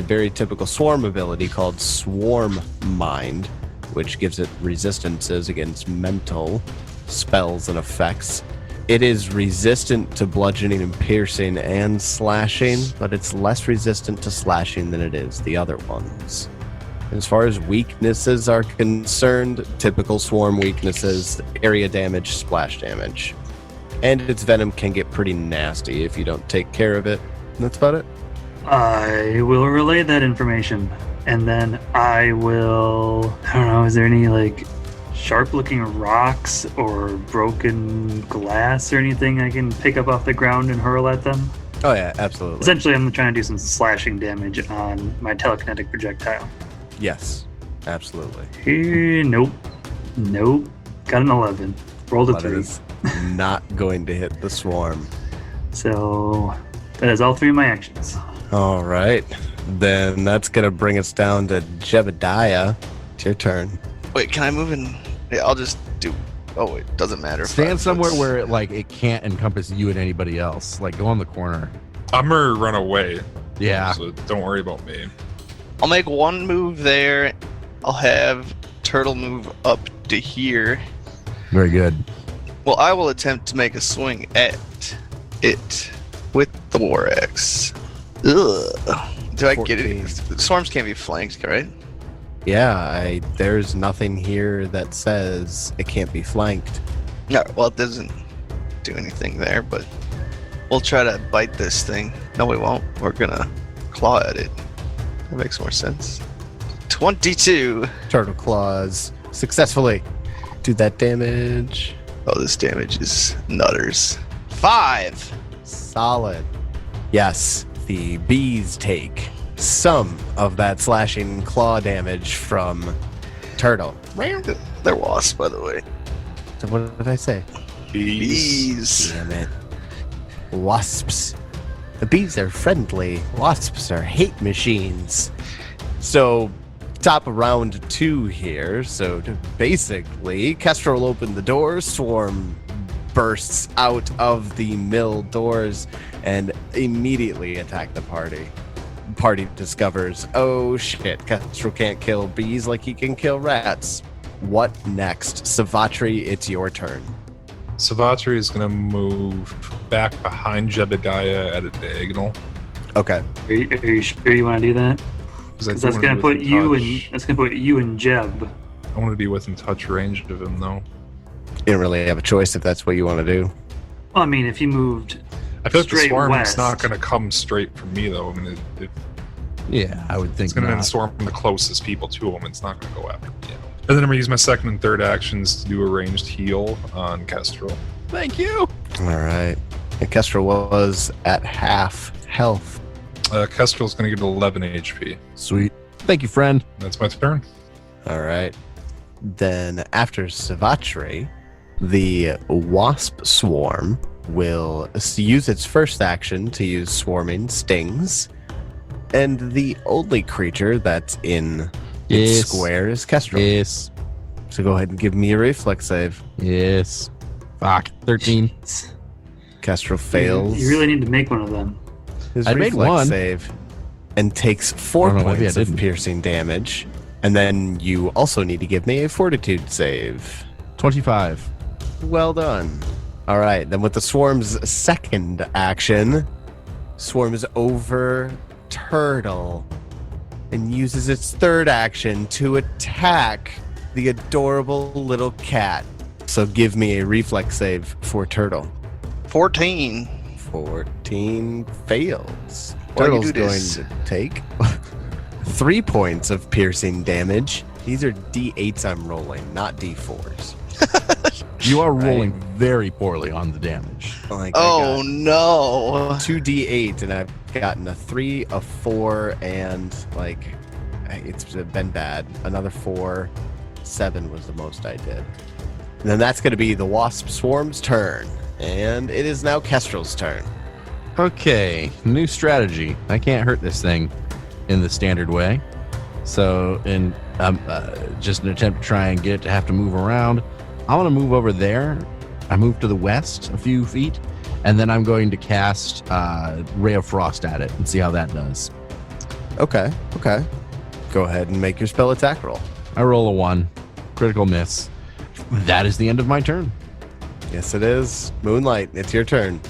very typical swarm ability called Swarm Mind, which gives it resistances against mental spells and effects. It is resistant to bludgeoning and piercing and slashing, but it's less resistant to slashing than it is the other ones. As far as weaknesses are concerned, typical swarm weaknesses, area damage, splash damage. And its venom can get pretty nasty if you don't take care of it. That's about it. I will relay that information. And then I don't know, is there any like sharp looking rocks or broken glass or anything I can pick up off the ground and hurl at them? Oh yeah, absolutely. Essentially, I'm trying to do some slashing damage on my telekinetic projectile. Yes, absolutely. Nope. Got an 11. Rolled a But it 3. is not going to hit the swarm. So that is all 3 of my actions. All right. Then that's going to bring us down to Jebediah. It's your turn. Wait, can I move in? Yeah, I'll just do. Oh wait, doesn't matter. Stand somewhere where it can't encompass you and anybody else. Like go on the corner. I'm gonna run away. Yeah. So don't worry about me. I'll make one move there. I'll have Turtle move up to here. Very good. Well, I will attempt to make a swing at it with the War Axe. Ugh. Do I get it? 14. Swarms can't be flanked, right? Yeah, there's nothing here that says it can't be flanked. No, well, it doesn't do anything there, but we'll try to bite this thing. No, we won't. We're gonna claw at it. That makes more sense. 22. Turtle claws successfully. Do that damage. Oh, this damage is nutters. 5. Solid. Yes, the bees take some of that slashing claw damage from Turtle. They're wasps, by the way. So what did I say? Bees. Damn it. Wasps. The bees are friendly. Wasps are hate machines. So, top of round 2 here. So, basically, Kestrel will open the door. Swarm bursts out of the mill doors and immediately attack the party. Party discovers, oh shit, Kestrel can't kill bees like he can kill rats. What next? Savatri, it's your turn. Savatri is gonna move back behind Jebediah at a diagonal. Okay. Are you sure you want to do that? Because that's gonna put you and Jeb. I want to be within touch range of him, though. You don't really have a choice if that's what you want to do. Well, I mean, if you moved I feel like the straight swarm west, is not gonna come straight from me, though. I mean, Yeah, I would think it's gonna not. swarm the closest people to him. It's not gonna go after me. And then I'm gonna use my second and third actions to do a ranged heal on Kestrel. Thank you. All right. And Kestrel was at half health. Kestrel's gonna get 11 HP. Sweet. Thank you, friend. That's my turn. All right. Then after Savatri, the wasp swarm will use its first action to use swarming stings. And the only creature that's in its square is Kestrel. Yes. So go ahead and give me a reflex save. Yes. Fuck. 13. Kestrel fails. You really need to make one of them. His I made reflex one. save and takes 4 Oh, no, maybe I points of didn't. piercing damage. And then you also need to give me a fortitude save. 25. Well done. All right, then with the swarm's second action, swarms over Turtle and uses its third action to attack the adorable little cat. So give me a reflex save for Turtle. 14. 14 fails. Why you Turtle's do going this? to take 3 points of piercing damage. These are D8s I'm rolling, not D4s. You are rolling very poorly on the damage. Like, Oh no. 2d8 and I've gotten a 3, a 4, and like it's been bad. Another 4, 7 was the most I did. And then that's going to be the Wasp Swarm's turn, and it is now Kestrel's turn. Okay, new strategy. I can't hurt this thing in the standard way. So, in just an attempt to try and get it to have to move around, I'm going to move over there. I move to the west a few feet, and then I'm going to cast Ray of Frost at it and see how that does. Okay. Go ahead and make your spell attack roll. I roll a 1, critical miss. That is the end of my turn. Yes, it is. Moonlight, it's your turn.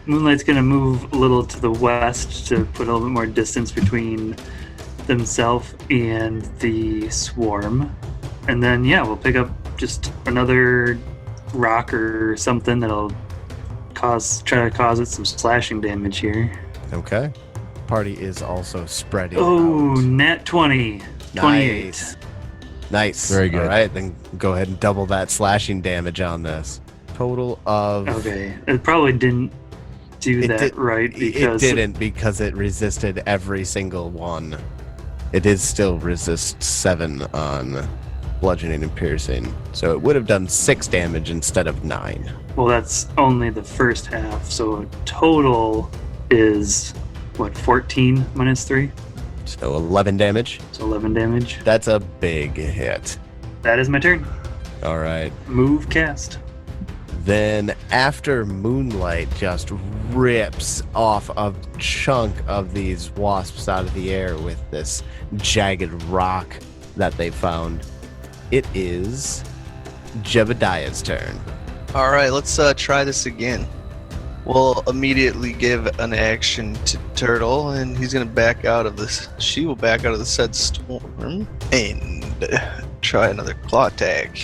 Moonlight's gonna move a little to the west to put a little bit more distance between themselves and the swarm. And then, we'll pick up just another rock or something that'll try to cause it some slashing damage here. Okay. Party is also spreading Oh, out. nat 20. 28. Nice. Very good. All right, then go ahead and double that slashing damage on this. Total of... Okay. It probably didn't do that right because... It didn't because it resisted every single one. It is still resist 7 on bludgeoning and piercing. So it would have done 6 damage instead of 9. Well, that's only the first half. So total is, 14 minus 3? So 11 damage. So 11 damage. That's a big hit. That is my turn. All right. Move cast. Then after Moonlight just rips off a chunk of these wasps out of the air with this jagged rock that they found, it is Jebediah's turn. All right, let's try this again. We'll immediately give an action to Turtle, and he's gonna back out of this. She will back out of the said storm and try another claw attack.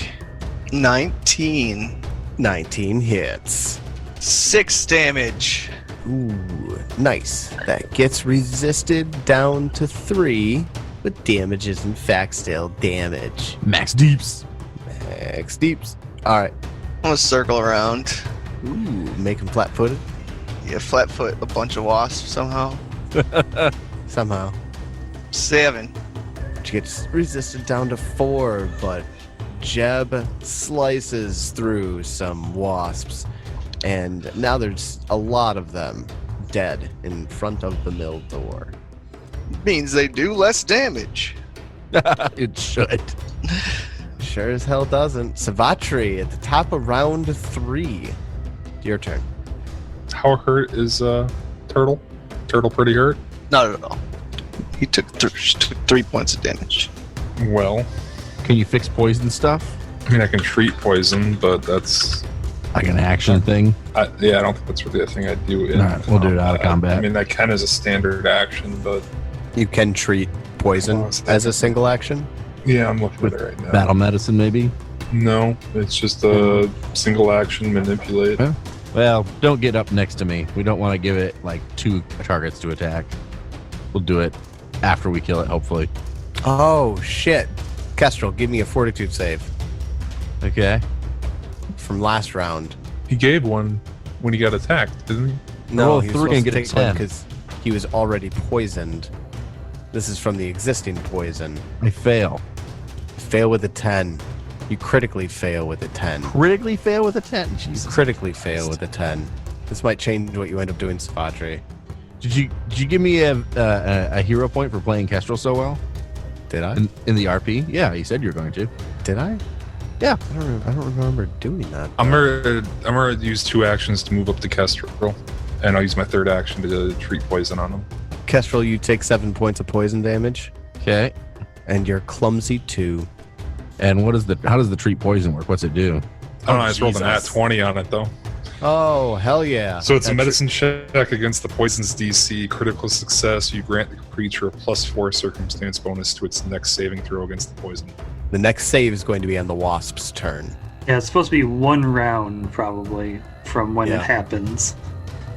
19. 19 hits. 6 damage. Ooh, nice. That gets resisted down to 3, but damage is in fact still damage. Max deeps. Max deeps. All right. I'm gonna circle around. Ooh, make him flat-footed. Yeah, flat foot a bunch of wasps somehow. Somehow. 7. Which gets resisted down to 4, but Jeb slices through some wasps, and now there's a lot of them dead in front of the mill door. Means they do less damage. It should. Sure as hell doesn't. Savatri at the top of round 3. Your turn. How hurt is Turtle? Turtle pretty hurt? Not at all. He took 3 points of damage. Well, Can you fix poison stuff? I mean, I can treat poison, but that's... Like an action thing? I don't think that's really a thing I'd do in... All right, we'll do it out of combat. I mean, that can as a standard action, but... You can treat poison as a single action. Yeah, I'm looking at it right now. Battle medicine, maybe? No, it's just a single action manipulate. Huh? Well, don't get up next to me. We don't want to give it, 2 targets to attack. We'll do it after we kill it, hopefully. Oh, shit. Kestrel, give me a fortitude save Okay. from last round. He gave one when he got attacked, didn't he? Roll he was 3 supposed and to get a take one 10. because he was already poisoned. This is from the existing poison. I fail. Fail with a 10. You critically fail with a 10. Critically fail with a 10. You Jesus. critically fail with a 10. This might change what you end up doing, Savatri. Did you give me a hero point for playing Kestrel so well Did I? in the RP? Yeah, you said you were going to. Did I? Yeah. I don't remember doing that. I'm gonna use 2 actions to move up to Kestrel, and I'll use my 3rd action to treat poison on him. Kestrel, you take 7 points of poison damage, Okay. and you're clumsy 2. And how does the treat poison work? What's it do? I don't know, I just rolled an Jesus. at 20 on it though. Oh, hell yeah. So it's a That's- medicine check against the poison's DC. Critical success, you grant the creature a +4 circumstance bonus to its next saving throw against the poison. The next save is going to be on the wasp's turn. Yeah, it's supposed to be 1 round probably from when Yeah. it happens,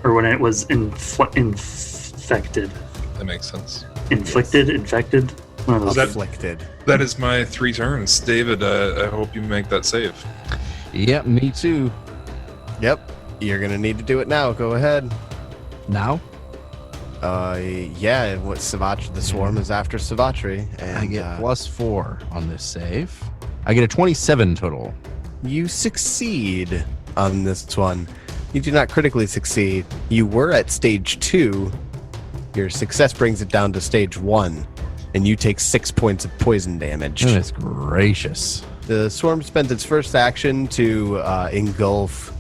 or when it was infected. That makes sense. Infected. One of those. That- Afflicted. That is my 3 turns. David, I hope you make that save. Yep, me too. Yep. You're going to need to do it now. Go ahead. Now Yeah, what Savatri, the swarm is after Savatri. And I get +4 on this save. I get a 27 total. you succeed on this one. You do not critically succeed. You were at stage 2. Your success brings it down to stage 1, and you take 6 points of poison damage. Goodness gracious. The swarm spent its first action to engulf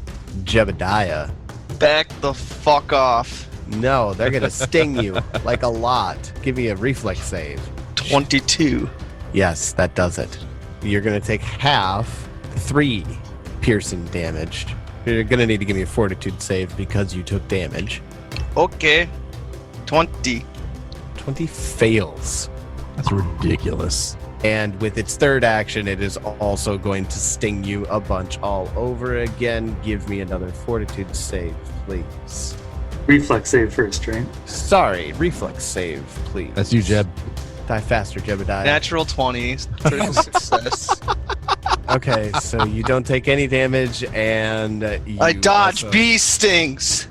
Jebediah. Back the fuck off. No, they're going to sting you like a lot. Give me a reflex save. 22. Yes, that does it. You're going to take half 3 piercing damage. You're going to need to give me a fortitude save because you took damage. Okay. 20. 20 fails. That's ridiculous. And with its third action, it is also going to sting you a bunch all over again. Give me another fortitude save, please. Reflex save first, right? Sorry, reflex save, please. That's you, Jeb. Die faster, Jebediah. Natural 20. Critical success. Okay, so you don't take any damage, and you I dodge also- bee stings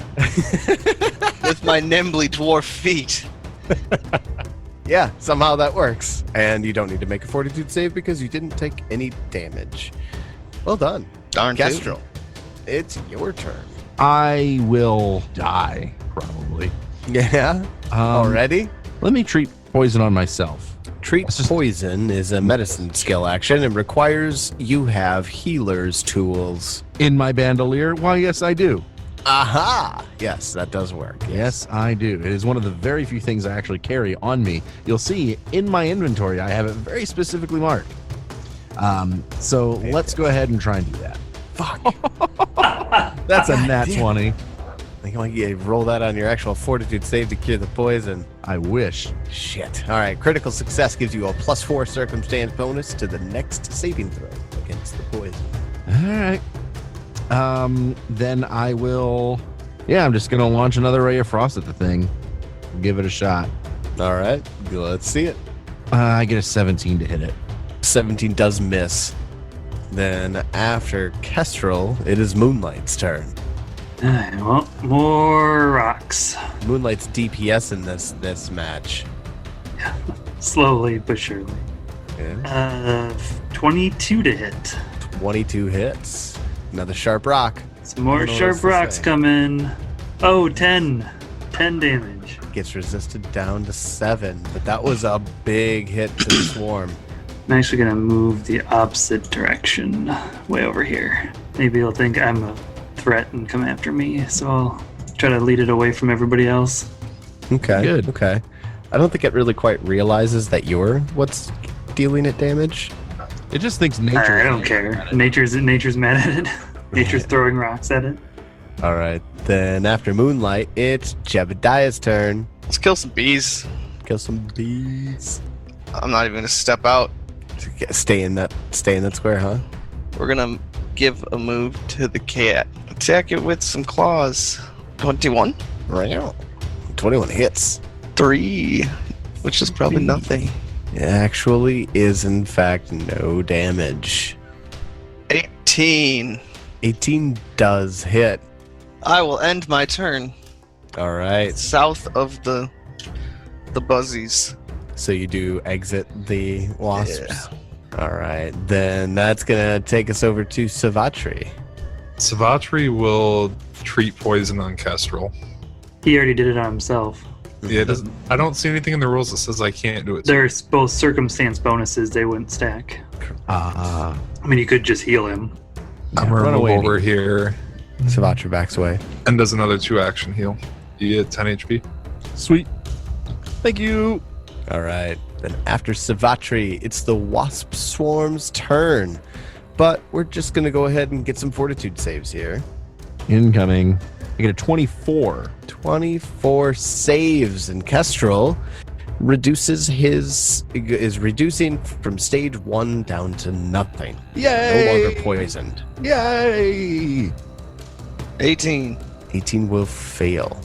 with my nimbly dwarf feet. Yeah, somehow that works. And you don't need to make a fortitude save because you didn't take any damage. Well done. Darn Kestrel, it's your turn. I will die, probably. Yeah? Already? Let me treat poison on myself. Treat poison is a medicine skill action and requires you have healer's tools. In my bandolier? Why, yes, I do. Aha! Yes, that does work. Yes, I do. It is one of the very few things I actually carry on me. You'll see in my inventory, I have it very specifically marked. So let's go ahead and try and do that. Fuck. That's a nat 20. I think I want you to roll that on your actual fortitude save to cure the poison. I wish. Shit. All right. Critical success gives you a +4 circumstance bonus to the next saving throw against the poison. All right. Then I will. Yeah, I'm just going to launch another ray of frost at the thing. Give it a shot. All right. Let's see it. I get a 17 to hit it. 17 does miss. Then after Kestrel, it is Moonlight's turn. Well, more rocks. Moonlight's DPS in this match. Slowly but surely. Yeah. 22 to hit. 22 hits. Another sharp rock. Some more I don't know what sharp else to rocks say. coming. Oh, 10. 10 damage. Gets resisted down to 7. But that was a big hit to the swarm. I'm actually going to move the opposite direction, way over here. Maybe he'll think I'm a threat and come after me, so I'll try to lead it away from everybody else. Okay. Good. Okay. I don't think it really quite realizes that you're what's dealing it damage. It just thinks nature. I don't care. Nature's mad at it. Nature's throwing rocks at it. All right. Then after Moonlight, it's Jebediah's turn. Let's kill some bees. Kill some bees. I'm not even gonna step out. Stay in that square, huh? We're gonna give a move to the cat. Attack it with some claws. 21? Right. 21 hits. 3. Which is probably nothing. It actually is, in fact, no damage. 18. 18 does hit. I will end my turn All right. south of the buzzies. So you do exit the wasps. All right. Then that's going to take us over to Savatri. Savatri will treat poison on Kestrel. He already did it on himself. Yeah, it doesn't. I don't see anything in the rules that says I can't do it. There's both circumstance bonuses, they wouldn't stack. I mean, you could just heal him. I'm gonna run move away. over here Savatri backs away. and does another 2-action heal. You get 10 HP. Sweet. Thank you. All right. Then after Savatri, it's the wasp swarm's turn. But we're just going to go ahead and get some fortitude saves here. Incoming. I get a 24. 24 saves. And Kestrel, is reducing from stage 1 down to nothing. Yay! No longer poisoned. Yay! 18. 18 will fail.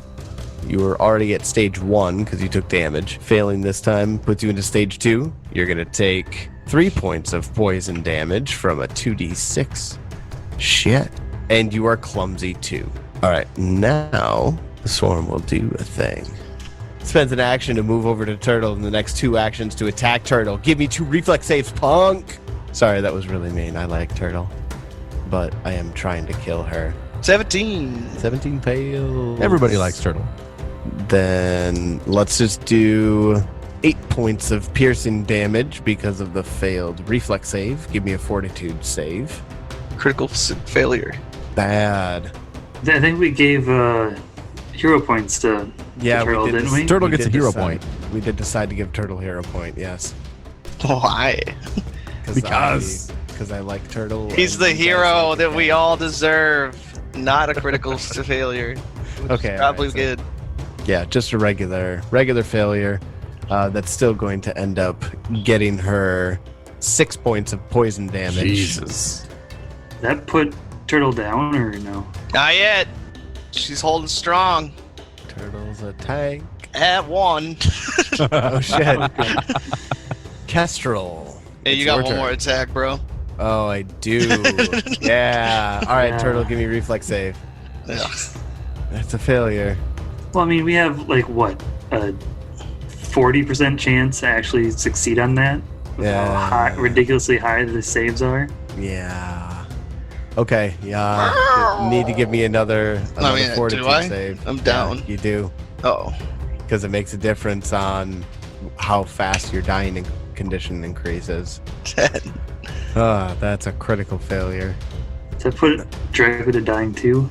You were already at stage 1 because you took damage. Failing this time puts you into stage 2. You're going to take 3 points of poison damage from a 2d6. Shit. And you are clumsy too. All right, now the swarm will do a thing. Spends an action to move over to Turtle and the next 2 actions to attack Turtle. Give me 2 reflex saves, punk! Sorry, that was really mean. I like Turtle. But I am trying to kill her. 17. 17 fails. Everybody likes Turtle. Then let's just do 8 points of piercing damage because of the failed reflex save. Give me a fortitude save. Critical failure. Bad. I think we gave hero points to Turtle, didn't we? Turtle gets a hero point. We did decide to give Turtle hero point, yes. Why? Because I like Turtle. He's and the you guys hero like that the we cat. all deserve. Not a critical failure. Okay, Probably alright, so- good. Yeah, just a regular failure. That's still going to end up getting her 6 points of poison damage. Jesus. That put Turtle down or no? Not yet. She's holding strong. Turtle's a tank. At 1. Oh shit. Kestrel. Hey, It's you got your one turn. more attack, bro. Oh, I do. Yeah. All right, Yeah. Turtle, give me reflex save. Ugh. That's a failure. Well, I mean, we have like what a 40% chance to actually succeed on that. With how ridiculously high the saves are. Yeah. Okay. Yeah. You need to give me another do fortitude I? save. I'm down. Yeah, you do, Oh. because it makes a difference on how fast your dying condition increases. 10. That's a critical failure. So I put directly to dying too.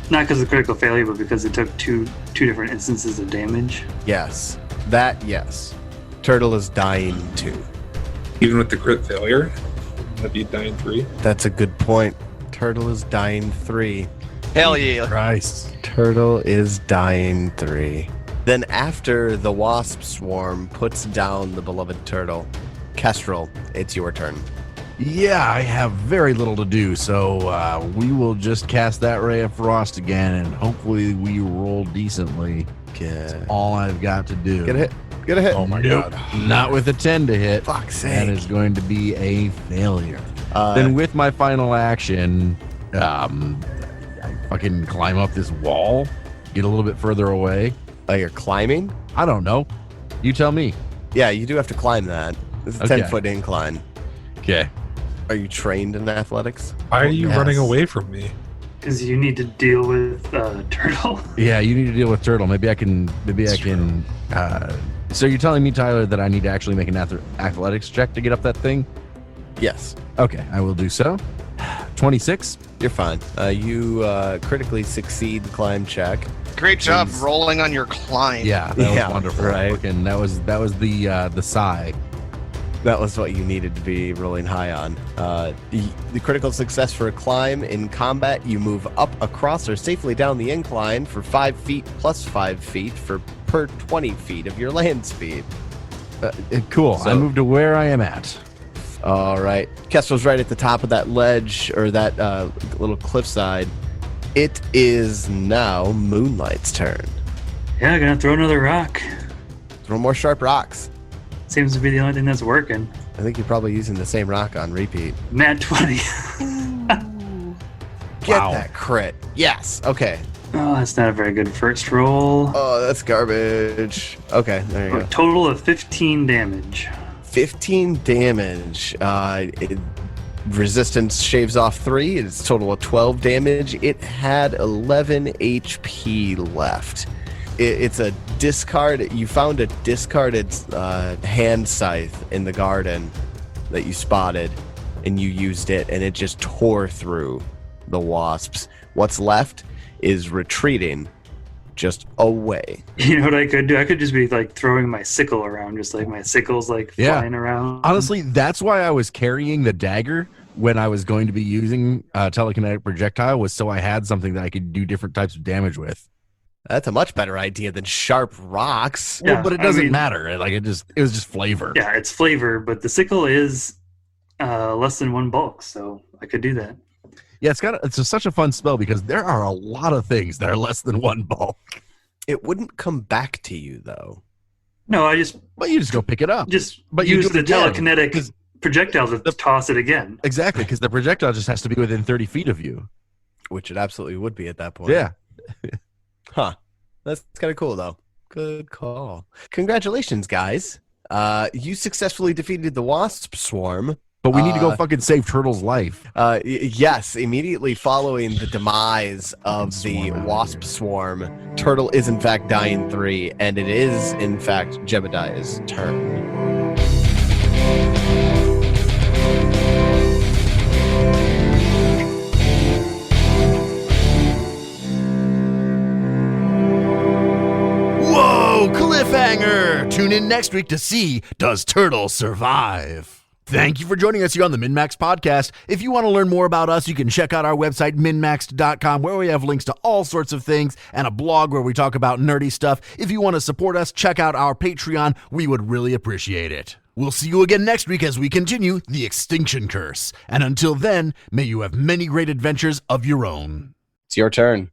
Not because of critical failure, but because it took two different instances of damage. Yes. Yes. Turtle is dying too. Even with the crit failure, that'd be dying 3. That's a good point. Turtle is dying 3. Hell yeah. Christ. Turtle is dying 3. Then after the wasp swarm puts down the beloved turtle, Kestrel, it's your turn. Yeah, I have very little to do, so we will just cast that Ray of Frost again, and hopefully we roll decently. Get All I've got to do. a hit. Get a hit. Oh my Nope. god. Not with a 10 to hit. Fuck's That sake. is going to be a failure. Uh, Then with my final action, I fucking climb up this wall, get a little bit further away. you're climbing? I don't know. You tell me. Yeah, you do have to climb that. It's a Okay. 10-foot incline. Okay. Are you trained in athletics? Why are you Yes. running away from me? Because you need to deal with Turtle. Yeah, you need to deal with Turtle. Maybe I can. So you're telling me, Tyler, that I need to actually make an athletics check to get up that thing? Yes. Okay, I will do so. 26. You're fine. You critically succeed the climb check. Great job Jeez. rolling on your climb. Yeah, that Yeah, was wonderful. right. Fucking, that was the sigh. That was what you needed to be rolling high on. The critical success for a climb in combat, you move up, across, or safely down the incline for 5 feet plus 5 feet for per 20 feet of your land speed. Cool. So- I moved to where I am at. All right. Kestrel's right at the top of that ledge or that little cliffside. It is now Moonlight's turn. Yeah, gonna throw another rock. Throw more sharp rocks. Seems to be the only thing that's working. I think you're probably using the same rock on repeat. Nat 20. Get Wow. that crit. Yes. Okay. Oh, that's not a very good first roll. Oh, that's garbage. Okay, there you A go. total of 15 damage. 15 damage. Resistance shaves off 3. It's a total of 12 damage. It had 11 HP left. It's a discard. You found a discarded hand scythe in the garden that you spotted, and you used it, and it just tore through the wasps. What's left is retreating just away. You know what I could do? I could just be like throwing my sickle around, just like my sickle's like Yeah. flying around. Honestly, that's why I was carrying the dagger when I was going to be using telekinetic projectile, was so I had something that I could do different types of damage with. That's a much better idea than sharp rocks. Yeah, Well, but it I doesn't mean- matter. Like it was just flavor. Yeah, it's flavor, but the sickle is less than 1 bulk, so I could do that. Yeah, it's such a fun spell because there are a lot of things that are less than 1 bulk. It wouldn't come back to you, though. No, I just But you just go pick it up. But you use do it the again, telekinetic 'cause projectile to toss it again. Exactly, because the projectile just has to be within 30 feet of you. Which it absolutely would be at that point. Yeah. Huh. That's kind of cool, though. Good call. Congratulations, guys. You successfully defeated the wasp swarm. But we need to go fucking save Turtle's life. Yes, immediately following the demise of the wasp swarm, Turtle is in fact dying 3, and it is in fact Jebediah's turn. Whoa, cliffhanger! Tune in next week to see, does Turtle survive? Thank you for joining us here on the MNmaxed Podcast. If you want to learn more about us, you can check out our website, MNmaxed.com, where we have links to all sorts of things and a blog where we talk about nerdy stuff. If you want to support us, check out our Patreon. We would really appreciate it. We'll see you again next week as we continue the Extinction Curse. And until then, may you have many great adventures of your own. It's your turn.